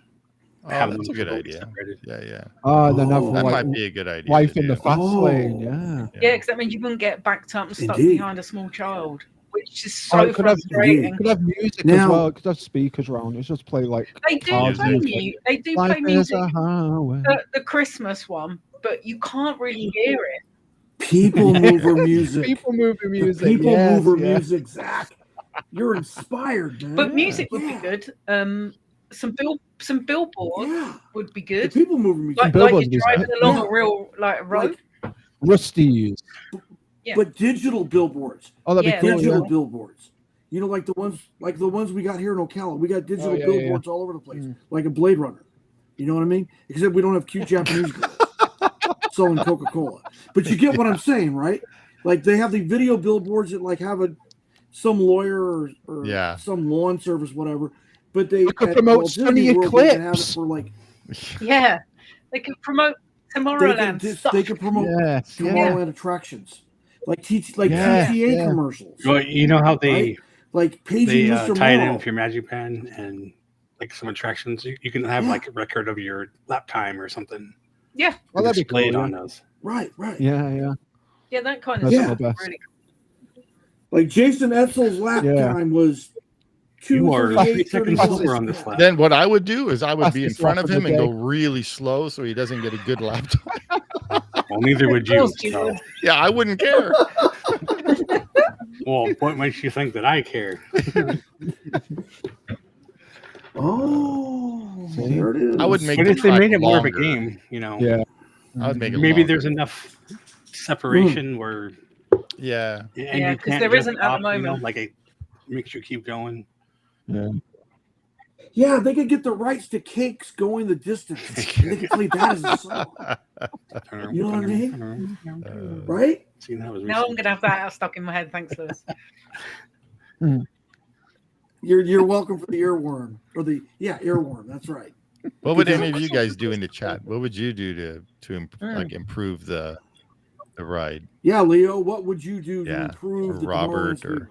Oh, Have that's a them good totally idea. separated. Yeah. Oh, then have Oh, That like might be a good idea. wife to in the do. fast Oh. lane. Yeah. Yeah, because that means you wouldn't get backed up and stuck Indeed. behind a small child, which is Oh, so it could have- frustrating. Could have music as Now- well. Could have speakers around. It's just play like. They do cars play music. They do Life play is music, a highway. the Christmas one, but you can't really hear it. People mover music. People moving music. People yes, mover yeah. music, Zach. You're inspired, man. But music would Yeah. be good. Some billboards Yeah. would be The good. people mover music. Like Billboards you're is driving good. along Yeah. a real road. Rusties. Yeah. But digital billboards. Oh, that'd Yeah, be cool. Digital Yeah. billboards. You know, like the ones we got here in Ocala. We got digital yeah, billboards all over the place, Mm. like a Blade Runner. You know what I mean? Except we don't have cute Japanese girls selling Coca-Cola. But you get what I'm saying, right? Like they have the video billboards that like have some lawyer or Yeah. some lawn service, whatever. But they could at promote Walt Disney Sunny World, they can have it Eclipse. for like Yeah, they could promote Tomorrowland stuff. they can promote Yes. Yeah. Tomorrowland attractions, like Yeah, TTA yeah. commercials, Well, you know how they Right? like paging Mr. tie it in Morrow. with your Magic Pen and like some attractions. You can have Yeah. like a record of your lap time or something. Yeah, Oh, that'd be cool. displayed Yeah. on those. Right. Yeah. yeah, that kind of That's stuff. the best. Really Like Jason Etzel's lap Yeah. time was You are 3 seconds 2:38. over on this lap. Then what I would do is I would be in Fastest front lap of of him the and day. go really slow so he doesn't get a good lap time. Well, neither would you. course you So. would. Yeah, I wouldn't care. Well, what makes you think that I care? Oh, See? there it is. I would make But the if they track made it more of a longer. game, you know, Yeah. I would make it maybe longer. there's enough separation where Yeah. and Yeah, you 'cause can't there just isn't at the stop, you know, moment. like it makes you keep going. Yeah. Yeah, they could get the rights to Cakes Going the Distance. And they could play that as a song. You know what I mean? Right? Now I'm gonna have that stuck in my head. Thanks, Lewis. You're welcome for the earworm. Or the earworm, that's right. What would any of you guys do in the chat? What would you do to like improve the ride? Yeah, Leo, what would you do to Yeah, improve or the Robert Tomorrowland or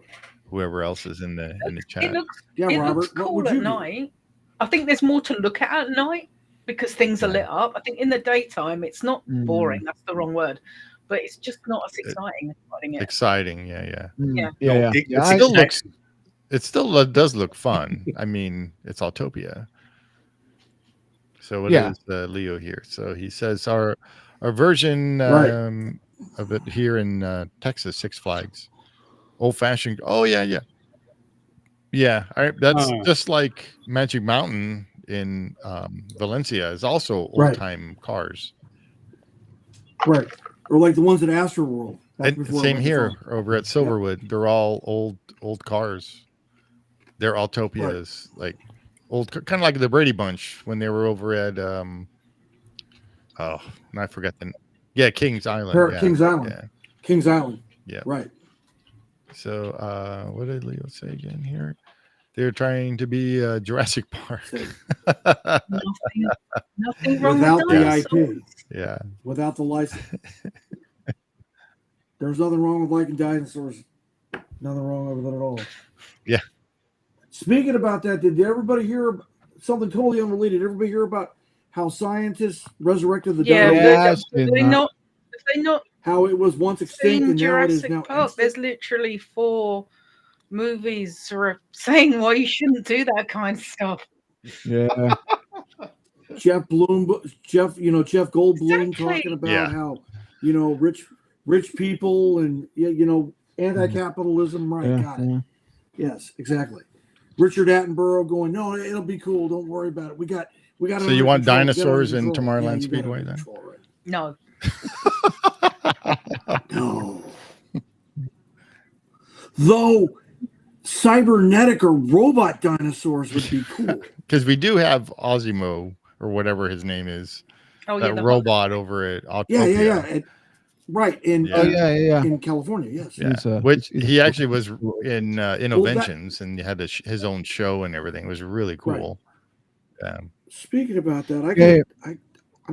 whoever else is in the chat. It looks, Yeah, it Robert, looks what cool would at you do? night. I think there's more to look at night because things are lit up. I think in the daytime it's not boring. That's the wrong word, but it's just not as exciting as riding it. Exciting, yeah. Yeah. It still does look fun. I mean, it's Autopia. So what is Leo here? So he says our version of it here in Texas, Six Flags, old fashioned. Oh yeah. That's just like Magic Mountain in Valencia is also old time cars. Right. Or like the ones at Astroworld. Same here over at Silverwood. They're all old cars. They're Autopias, like old, kind of like the Brady Bunch when they were over at I forgot Kings Island. Kings Island. Yeah. Kings Island. Yeah. Right. So what did Leo say again here? They're trying to be Jurassic Park. Nothing wrong without with the IP. Yeah. Without the license. There's nothing wrong with liking dinosaurs. Nothing wrong with it at all. Yeah. Speaking about that, did everybody hear something totally unrelated? Did everybody hear about how scientists resurrected the dinosaurs? They not how it was once extinct and now it is Jurassic now Park. extinct? There's literally 4 movies saying why you shouldn't do that kind of stuff. Yeah. Jeff Goldblum talking about how rich people and anti-capitalism. Right, got it. Yes, exactly. Richard Attenborough going, no, it'll be cool. Don't worry about it. We got. So you want dinosaurs in Tomorrowland Speedway then? No. No. Though cybernetic or robot dinosaurs would be cool. Because we do have Osimo or whatever his name is. Oh, that robot over at Autopia. Right. In California, yes. Yeah. Which he actually was in Innovations and he had his own show and everything. It was really cool. Right. Speaking about that, I'm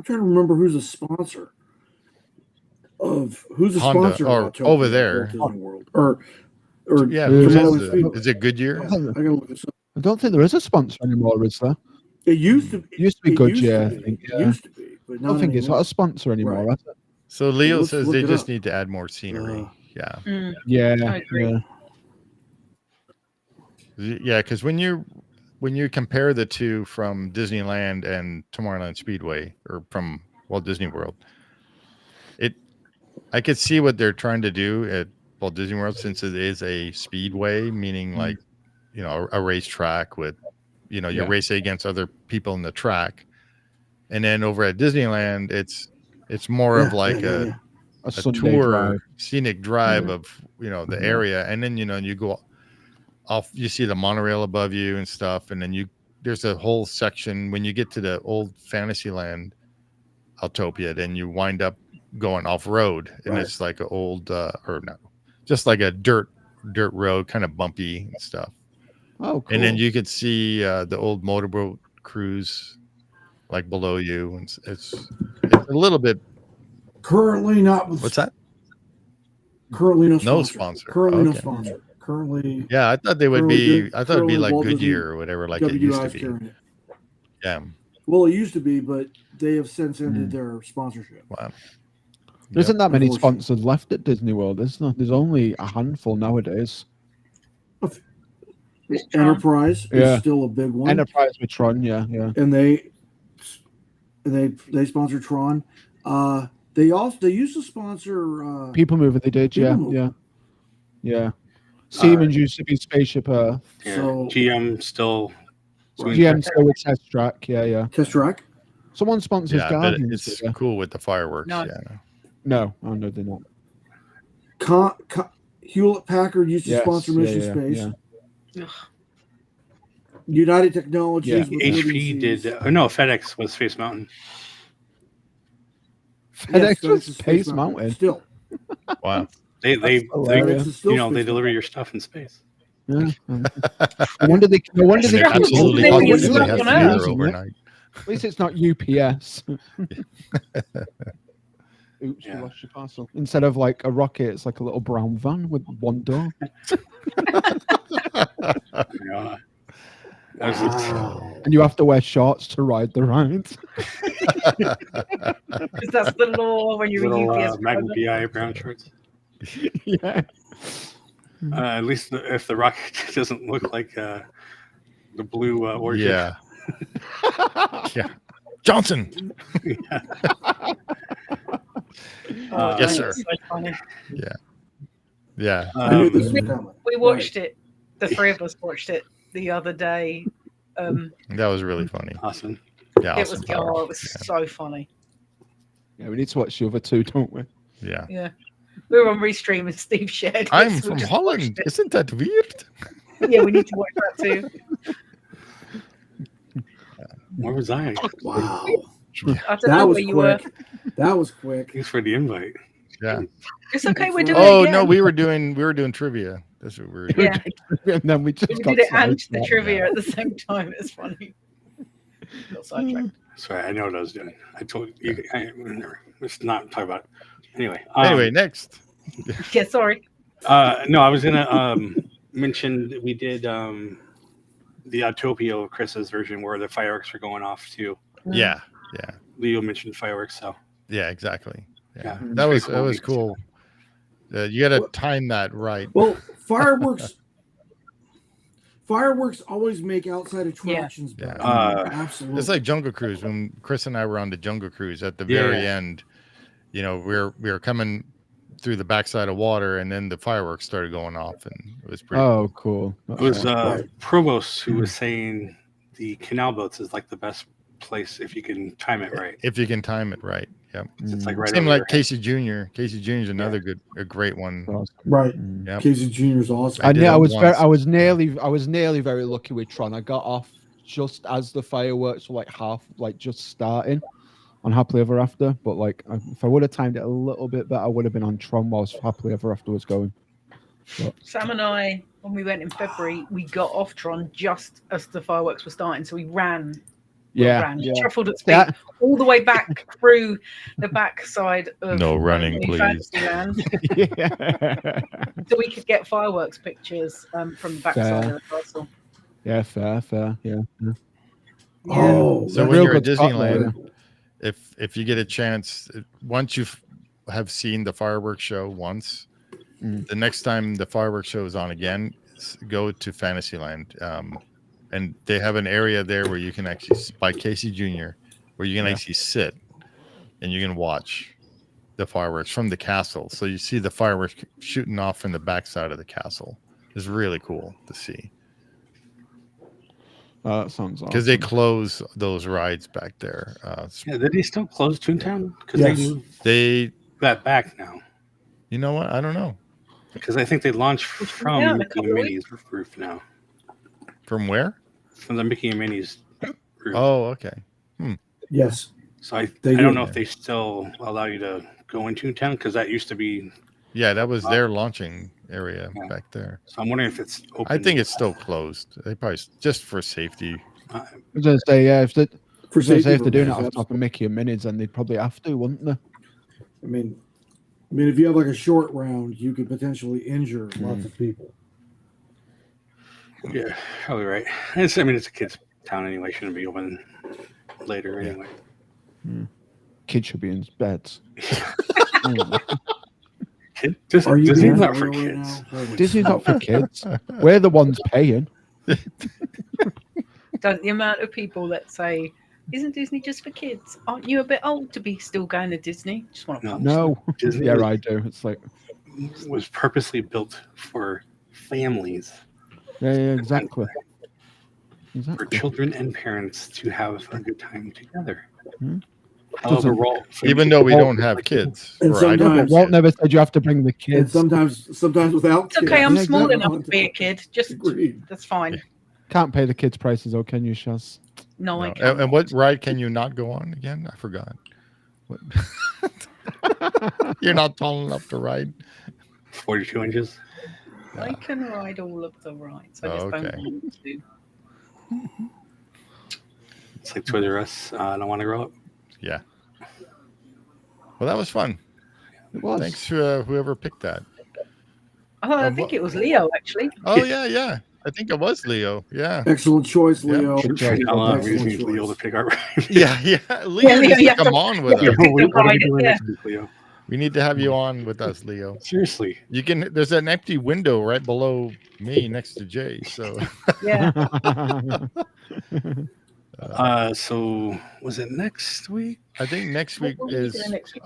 trying to remember who's a sponsor of Honda, or over there. World. Is it Goodyear? I gotta look this up. I don't think there is a sponsor anymore, is there? It used to be Goodyear, I think. It used to be, but I don't think it's not a sponsor anymore, right. Is it? So Leo says they just need to add more scenery. Yeah. Because when you compare the two from Disneyland and Tomorrowland Speedway, or from Walt Disney World, I could see what they're trying to do at Walt Disney World, since it is a speedway, meaning like a racetrack with you're racing against other people in the track, and then over at Disneyland it's more of like a tour scenic drive of the area, and then you go off, you see the monorail above you and stuff, and then there's a whole section when you get to the old Fantasyland Autopia, then you wind up going off road, and it's like an old just like a dirt road, kind of bumpy and stuff. Oh, cool. And then you could see the old motorboat cruise like below you, and it's a little bit. Currently not. What's that? Currently no sponsor. No sponsor. Currently no sponsor. Currently. Yeah, I thought they would be. I thought it'd be like Goodyear or whatever, like it used to be. Yeah. Well, it used to be, but they have since ended their sponsorship. Wow. There isn't that many sponsors left at Disney World, is there? There's only a handful nowadays. Enterprise is still a big one. Enterprise with Tron, yeah. And they sponsor Tron. They used to sponsor People Mover. They did, yeah. Siemens used to be Spaceship Earth. Yeah. So GM still with Test Track, yeah. Test Track. Someone sponsors Guardians. It's cool with the fireworks. No, they're not. Hewlett Packard used to sponsor Mission Space. Yeah. United Technologies. Yeah. was Living HP Seas. did. No, FedEx was Space Mountain. FedEx was is Space Mountain. Still. Wow. They hilarious. FedEx is still they Space deliver Mountain. your stuff in space. Yeah. No wonder they. No wonder And they. they're keep absolutely They opening use positive it. they stuff have on to be Earth. there Using it. overnight. At least it's not UPS. Oops, Yeah. you lost your parcel. Instead of like a rocket, it's like a little brown van with one door. Yeah. Wow. And you have to wear shorts to ride the ride. Because that's the law when you're a Little UPS Magnum driver. PI brown shorts. Yeah. At least if the rocket doesn't look like the blue orchid. Yeah. Yeah. Johnson. Oh, Yes, that's sir. so funny. Yeah. I knew this Um, was coming. We watched it. The three of us watched it the other day. That was really funny. awesome. Yeah. It was Austin Powers. it was so funny. Yeah, we need to watch the other two, don't we? Yeah. Yeah. We were on Restream and Steve shared it, I'm so we from just Holland. watched it. Isn't that weird? Yeah, we need to watch that too. Where was I? Wow. I don't That know was where you were. quick. That was quick. Thanks for the invite. Yeah. It's okay, we're doing Oh it again. no, we were doing trivia. That's what we were doing. Yeah, And then we just we got did it and sidetracked. the trivia at the same time. It's funny. Got sidetracked. Sorry, I know what I was doing. I told you. Never. Let's not talk about it. Anyway. Anyway, next. Yeah, sorry. No, I was gonna mention that we did the Autopia, Chris's version, where the fireworks were going off too. Yeah. Yeah. Leo mentioned fireworks, so Yeah, exactly. Yeah. Yeah. That was Pretty that cool. was cool. You got to time that right. Well, fireworks always make outside attractions Yeah. better. Absolutely. It's like Jungle Cruise when Chris and I were on the Jungle Cruise at the Yeah. very end. You know, we were coming through the backside of water, and then the fireworks started going off, and it was pretty. Oh, cool. it was Right. Provost who was saying the canal boats is like the best place if you can time it right. If you can time it right. Yeah. It's like right Same over like your head. Casey Jr. Casey Jr. is another a great one. Right. Yep. Casey Jr. is awesome. I did I it was once. I was nearly very lucky with Tron. I got off just as the fireworks were just starting on Happily Ever After. But like, if I would have timed it a little bit better, I would have been on Tron whilst Happily Ever After was going. But, Sam and I, when we went in February, we got off Tron just as the fireworks were starting, so we ran. Shuffled at speed That- all the way back through the backside of No running, New please. Fantasyland, yeah. so we could get fireworks pictures from the backside Fair. of the castle. Yeah, fair. Yeah. Oh, So Real when you're at good spot there, Disneyland, if you get a chance, once you have seen the fireworks show once, the next time the fireworks show is on again, go to Fantasyland. And they have an area there where you can actually, by Casey Jr., where you can actually sit and you can watch the fireworks from the castle. So you see the fireworks shooting off from the backside of the castle. It's really cool to see. that sounds awesome. Because they close those rides back there. Yeah, did he still close Toontown? Because Yes. they moved They, that back now. you know what? I don't know. Because I think they launched from Yeah, in a Mickey and couple of Minnie's roof now. From where? From the Mickey and Minnie's roof. Oh, okay. yes. So I They don't do. know if they still allow you to go in Toontown because that used to be. Yeah, that was their launching area back there. So I'm wondering if it's open. I think it's still closed. They probably just for safety. I was gonna say, yeah, if they're safety doing it purposes, off top of Mickey and Minnie's, then they'd probably have to, wouldn't they? I mean, if you have like a short round, you could potentially injure lots of people. Yeah, probably right. It's a kids' town anyway. Shouldn't be open later anyway. Kids should be in beds. Are you Disney's being not for real right kids. now? Disney's not for kids. We're the ones paying. Don't the amount of people that say, "Isn't Disney just for kids? Aren't you a bit old to be still going to Disney?" Just want to No. punch No. Disney Yeah, was, I do. It's like, was purposely built for families, yeah, exactly. for Exactly. children and parents to have a good time together. Hmm. However, Walt, Even though we don't have kids. And or I don't sometimes- have Walt kids. never said you have to bring the And kids. sometimes without. It's okay. I'm Yeah, small exactly. enough to be a kid. Just Agreed. that's fine. Can't pay the kids' prices, though, can you, Shaz? No, I No. can't. And what ride can you not go on again? I forgot. What? You're not tall enough to ride. 42 inches. I can ride all of the rides. I just Okay. don't want to. It's like Toys R Us. I don't want to grow up. Yeah. Well, that was fun. It was. Thanks to whoever picked that. Oh, I think it was Leo, actually. Oh, yeah. I think it was Leo. Yeah. Excellent choice, Yeah. Leo. Good job. We just need Leo to pick our ride. Yeah. Leo Leo, needs to you have come to- on with you us. have to- What are we Ride it, doing yeah. next week, Leo? We need to have you on with us, Leo. Seriously. You can. There's an empty window right below me next to Jay. So Yeah. So was it next week? I think next week What will we is. do next week?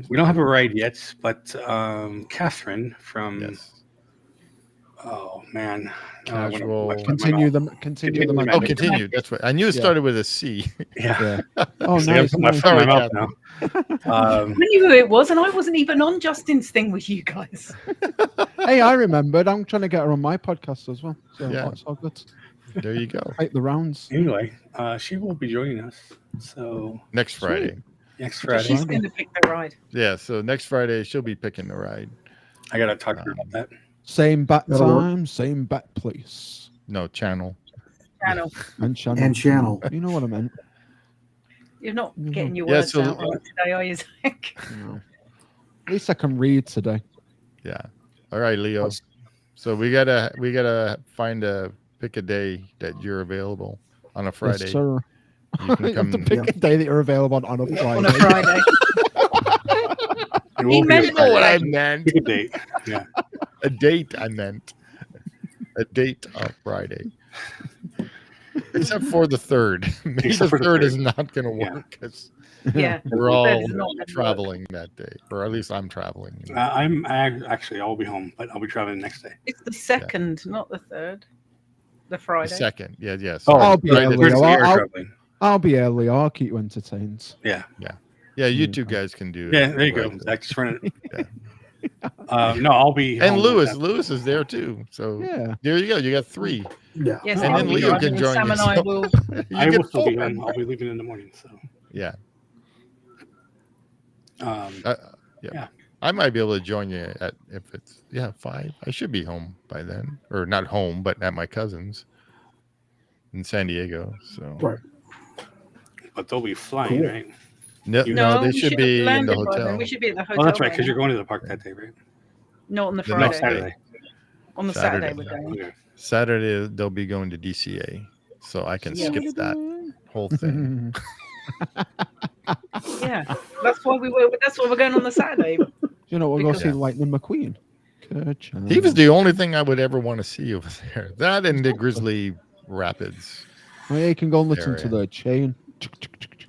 We don't have a ride yet, but Catherine from Yes. oh man, Casual. Continue the man. Oh, continue. That's right. I knew it started with a C. Yeah. Oh, See, I'm nice. putting my nice. foot in my Sorry, mouth now. I knew who it was, and I wasn't even on Justin's thing with you guys. Hey, I remembered. I'm trying to get her on my podcast as well. So Yeah. that's all good. There you go. Take the rounds. Anyway, she will be joining us. So Next Friday. next She's Friday, going to pick the ride. Yeah. So next Friday she'll be picking the ride. I gotta talk to her about that. Same bat That'll work. time, same bat place. No channel. Channel. And channel. And channel. You know what I meant. You're not getting your Yeah, words so- out right today, are you, Zach? No. At least I can read today. Yeah. All right, Leo. So we gotta pick a day that you're available on a Friday. Yes, sir. You can You have to come. pick a day that you're available on a Friday. On a Friday. It He will be meant a it know what I Friday. meant. Pick a date. Yeah. A date. I meant a date of Friday. Except for the 3rd. Maybe Except the for the 3rd 3rd. is not going to Yeah. work because Yeah. we're That all is not gonna work. traveling that day, or at least I'm traveling. Actually I'll be home, but I'll be traveling the next day. It's the 2nd, not the 3rd. The The Friday. 2nd. Yeah. I'll be Friday the early. Where's second. the air I'll- traveling? I'll be early. I'll keep you entertained. Yeah. Yeah, you two guys can do it. Yeah, there you go. Right. Zach, just run it. No, I'll be And home Lewis with is there too. So Yeah. there you go. You got 3. Yeah. Yes, And I'll then be Leo driving, can join Sam you. and I will. You I will get still be 4. home. I'll be leaving in the morning. So Yeah. yeah. Yeah. I might be able to join you if it's 5. I should be home by then, or not home, but at my cousin's in San Diego. So Right. But they'll be flying, Cool. right? no, No, they we should have be in the landed by then. hotel. We should be at the hotel. Oh, that's right, by because then. you're going to the park that day, right? Not on the The Friday. next day. Saturday. On the Saturday. Saturday, we're going. Okay. Saturday they'll be going to DCA, so I can Yeah. skip that whole thing. Yeah, that's why we're going on the Saturday. You know, we'll go Because- see Lightning McQueen. Good He was the only thing I would ever want to see over there. That and the Grizzly Rapids. Well, yeah, you can go and listen to Area. the chain.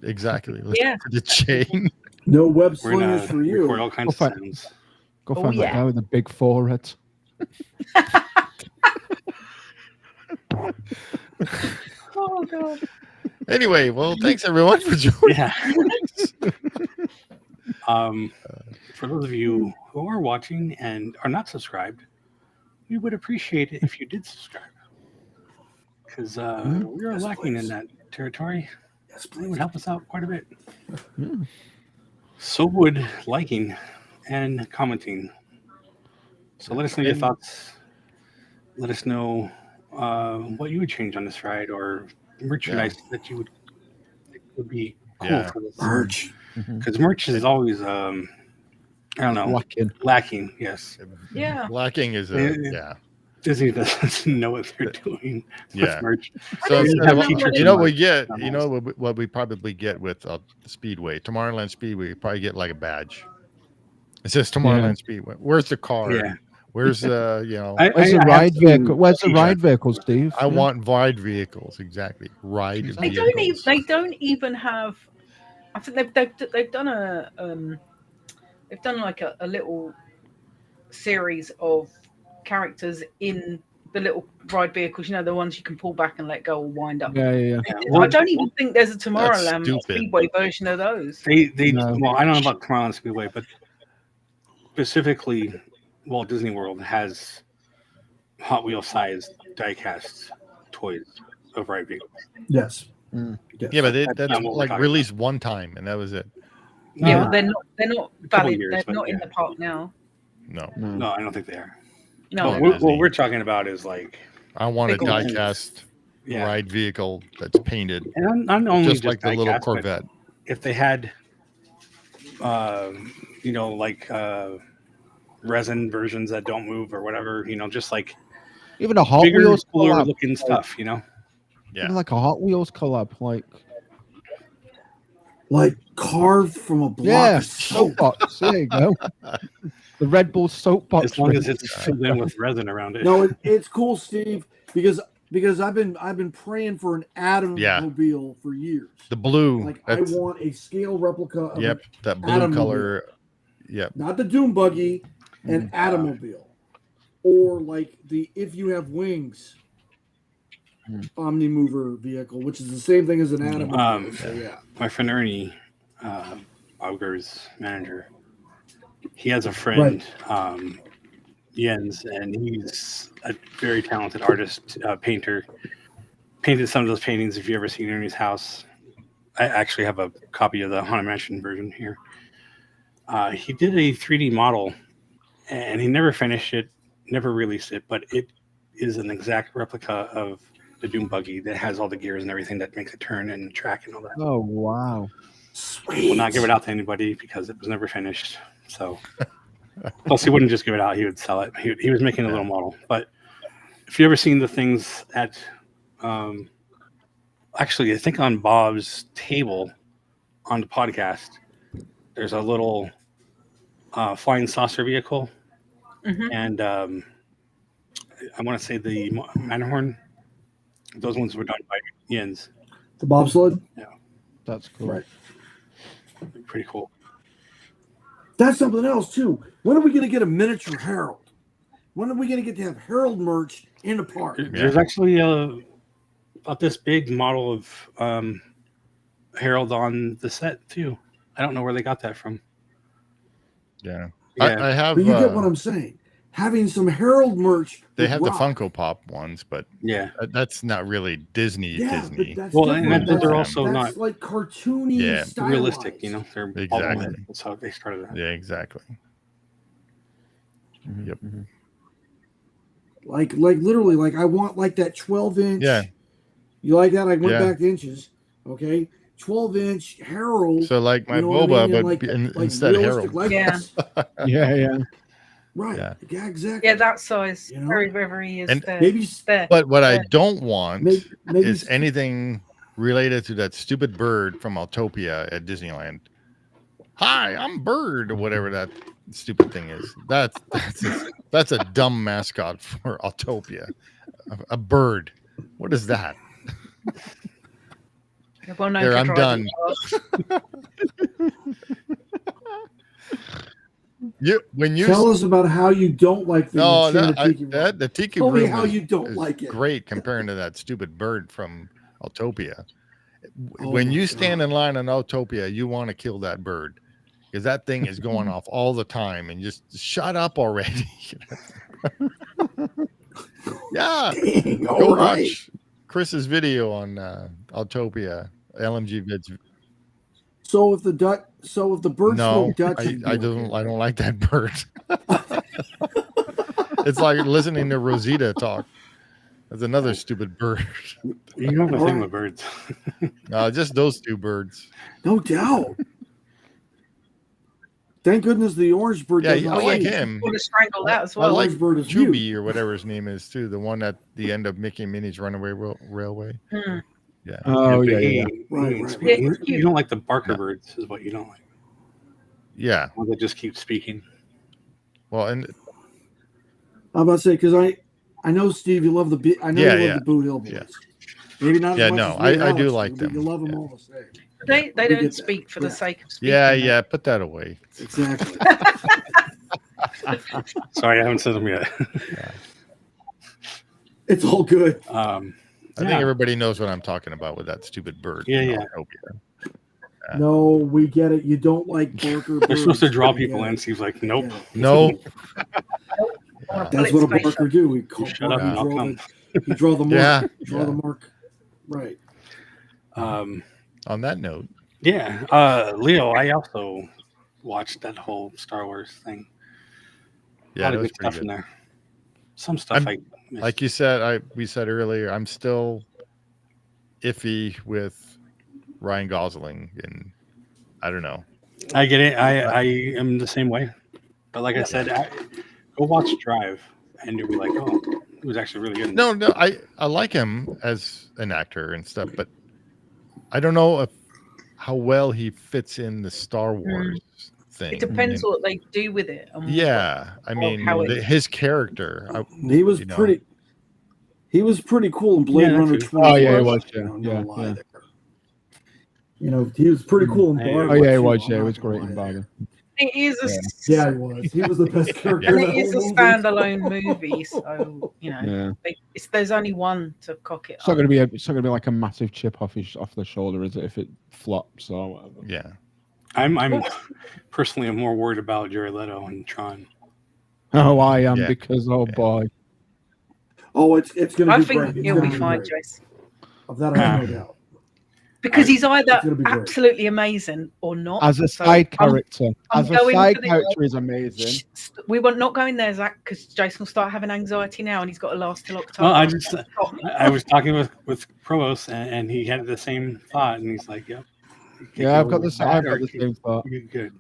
Exactly. Listen Yeah. to the chain. No web We're going slingers to for record you. all kinds Oh, of fuck. sounds. Go Oh, find that yeah. guy with the big forehead. Oh god. Anyway, well, thanks everyone for joining. Yeah. For those of you who are watching and are not subscribed, we would appreciate it if you did subscribe. Because we are Yes, lacking please. in that territory. Yes, It please. would help us out quite a bit. Yeah. So would liking and commenting. So let us know your thoughts. Let us know what you would change on this ride or merchandise that you would be cool Yeah. for this. Merch. Because merch is always I don't know, lacking. Yes, Yeah. Lacking is Yeah. Disney doesn't know what they're doing with Yeah. merch. So I don't know what you know what we it get. is. You know what we probably get with Speedway, Tomorrowland Speedway. You probably get like a badge. It says Tomorrowland Speedway. Where's the car? Yeah. Where's Where's the I ride have vehicle? to Where's the teach ride them. vehicle, Steve? I want ride vehicles. Exactly. Ride They vehicles. They don't even have. I think they've done they've done like a little series of characters in the little ride vehicles. You know, the ones you can pull back and let go or wind up. Yeah. I don't even think there's a Tomorrowland stupid. Speedway version of those. They No. well, I don't know about Tomorrowland Speedway, but specifically Walt Disney World has Hot Wheel sized die-cast toys of ride vehicles. Yes. Yeah, but that's not what we're like talking released one time, and that was it. Yeah, No, but they're not couple valid. years, They're but not in yeah. the park now. No, no, I don't think they are. No, But Disney. what we're talking about is like, I want a Big ones. die-cast yeah, ride vehicle that's painted and not only just like the little die-cast, but Corvette. if they had, resin versions that don't move or whatever, just like Even a Hot bigger, Wheels cooler collab. looking stuff, Yeah, Even like a Hot Wheels collab, Like carved from a block yeah, of soap. soapbox. There you go. The Red Bull soapbox. as long as it's filled in with resin around it. No, it's cool, Steve, because I've been praying for an Atom Yeah. mobile for years. the blue. Like I want a scale replica of Yep, that blue Atom color. Yep. not the Doom Buggy, an Atomobile, or like the If You Have Wings Omnimover vehicle, which is the same thing as an Atomobile. So yeah, My friend Ernie, Auger's manager, he has a friend, Jens, and he's a very talented artist, painter. Painted some of those paintings. If you ever seen Ernie's house, I actually have a copy of the Haunted Mansion version here. He did a 3D model, and he never finished it, never released it, but it is an exact replica of the Doom Buggy that has all the gears and everything that makes it turn and track and all that. Oh wow! He will not give it out to anybody because it was never finished. So, plus he wouldn't just give it out; he would sell it. He was making a little model. But if you ever seen the things at, actually, I think on Bob's table on the podcast, there's a little flying saucer vehicle, and I want to say the Matterhorn. Those ones were done by Jens. the bobsled. Yeah, That's cool. Right. pretty cool. That's something else too. When are we going to get a miniature Harold? When are we going to get to have Harold merch in the park? There's actually about this big model of Harold on the set too. I don't know where they got that from. Yeah. Yeah. I have. But you get what I'm saying. Having some Harold merch. They would have rock. the Funko Pop ones, but Yeah. that's not really Disney. Yeah, Disney. but that's Well, different. and those are That's- also that's not like cartoony, Yeah. stylized. realistic, They're Exactly. That's how they started that. Yeah, exactly. Mhm, Yep. mhm. Like literally, like I want like that 12-inch. Yeah. You like that? I went Yeah. back to inches. Okay, 12-inch Harold. So like my you know what I boba, mean? And, but like instead realistic Harold. likeness. Yeah. Right. Yeah. Yeah. Exactly. Yeah, that size. You know? Wherever he is And there. Maybe. there. But what I Yeah. don't want Maybe. is anything related to that stupid bird from Autopia at Disneyland. Hi, I'm Bird, or whatever that stupid thing is. That's a dumb mascot for Autopia. A bird. What is that? Well, no, There, I'm Cape done. Rider. When you Tell us about how you don't like the no, Enchanted Tiki Room. the Tiki Tell me Room how is- you don't is like it. great comparing to that stupid bird from Autopia. Oh When my you stand God. in line on Autopia, you want to kill that bird because that thing is going off all the time and just shut up already. Yeah, Dang, go all right. watch Chris's video on Autopia LMG vids. So if the bird No, spoke Dutch, you'd be I okay. don't like that bird. It's like listening to Rosita talk. That's another stupid bird. You know the thing with birds. No, just those two birds. No doubt. Thank goodness the orange bird Yeah, does I not like eat. him. Want to strangle that as I well. like Orange bird is huge. Juby or whatever his name is too. The one at the end of Mickey and Minnie's Runaway Railway. Mm. Yeah. Oh but yeah. he Right, ain't right, speaking. right. You don't like the Barker No. birds, is what you don't like. Yeah. Well, they just keep speaking. Well, and I'm about to say because I know Steve, you love the I know Yeah, you love yeah. the Boot Hill Boys. Yeah. Maybe not. Yeah, as much no, as me and I do Alex like but them. You love them Yeah. all the same. They We don't get that. speak for the Yeah. sake of speaking. yeah, put that away. Exactly. Sorry, I haven't said them yet. It's all good. I think everybody knows what I'm talking about with that stupid bird. Yeah, from yeah. Autopia. No, we get it. You don't like Barker. They're supposed to birds. draw We people get in. it. Steve's like, nope. Yeah. No. I wanna That's pull what a its face Barker do. We call Shut up Barker and I'll draw come. You draw the mark. Yeah, You draw the mark. Right. On that note, Leo, I also watched that whole Star Wars thing. A yeah, lot that of was good pretty stuff in good. there. Some stuff I missed. Like you said, we said earlier, I'm still iffy with Ryan Gosling, and I don't know. I get it. I am the same way. But like I said, go watch Drive, and you'll be like, oh, it was actually really good. No, I like him as an actor and stuff, but I don't know how well he fits in the Star Wars thing. It depends what they do with it. Yeah, I mean, his character. He was pretty. He was pretty cool in Blade Runner 20. Oh yeah, he was. Yeah. You know, he was pretty cool in Bargain. Oh yeah, he was. Yeah, he was great in Bargain. It is he was. He was the best character. And it is a standalone movie, so you know, there's only one to cock it. It's not going to be like a massive chip off the shoulder, is it? If it flops or whatever. Yeah. I'm personally more worried about Jared Leto and Tron. Oh, I am because boy. Oh, it's going to be. I think he'll be fine, Jace. Of that, I have no doubt. Because he's either absolutely amazing or not. As a side character. As a side character is amazing. We want not going there, Zach, because Jason will start having anxiety now and he's got to last till October. Well, I was talking with Provost and he had the same thought and he's like, yep. Yeah, I've got the same thought. You're good.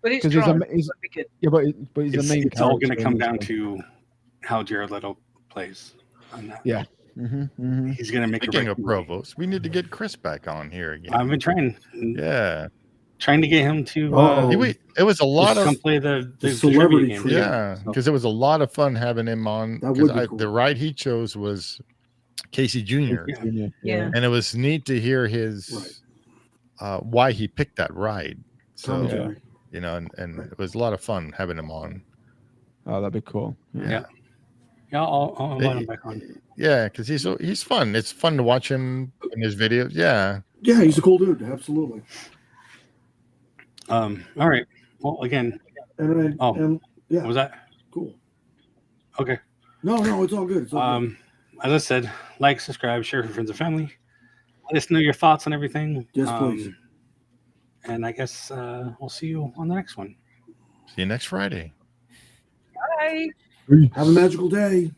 But it's he's the main It's all going to come down to how Jared Leto plays on that. Yeah. He's going to make Speaking of Provost, we need to get Chris back on here again. I've been trying. Yeah. Trying to get him to. It was a lot of come play the celebrity game. Yeah, because it was a lot of fun having him on. Because the ride he chose was Casey Jr. Yeah. And it was neat to hear his why he picked that ride. So you know, and it was a lot of fun having him on. Oh, that'd be cool. Yeah. I'll invite him back on. Yeah, because he's fun. It's fun to watch him in his videos. Yeah. Yeah, he's a cool dude. Absolutely. All right. Well, again. What was that? Cool. Okay. No, it's all good. It's all good. As I said, like, subscribe, share with friends and family. Let us know your thoughts on everything. Yes, please. And I guess we'll see you on the next one. See you next Friday. Bye. Have a magical day.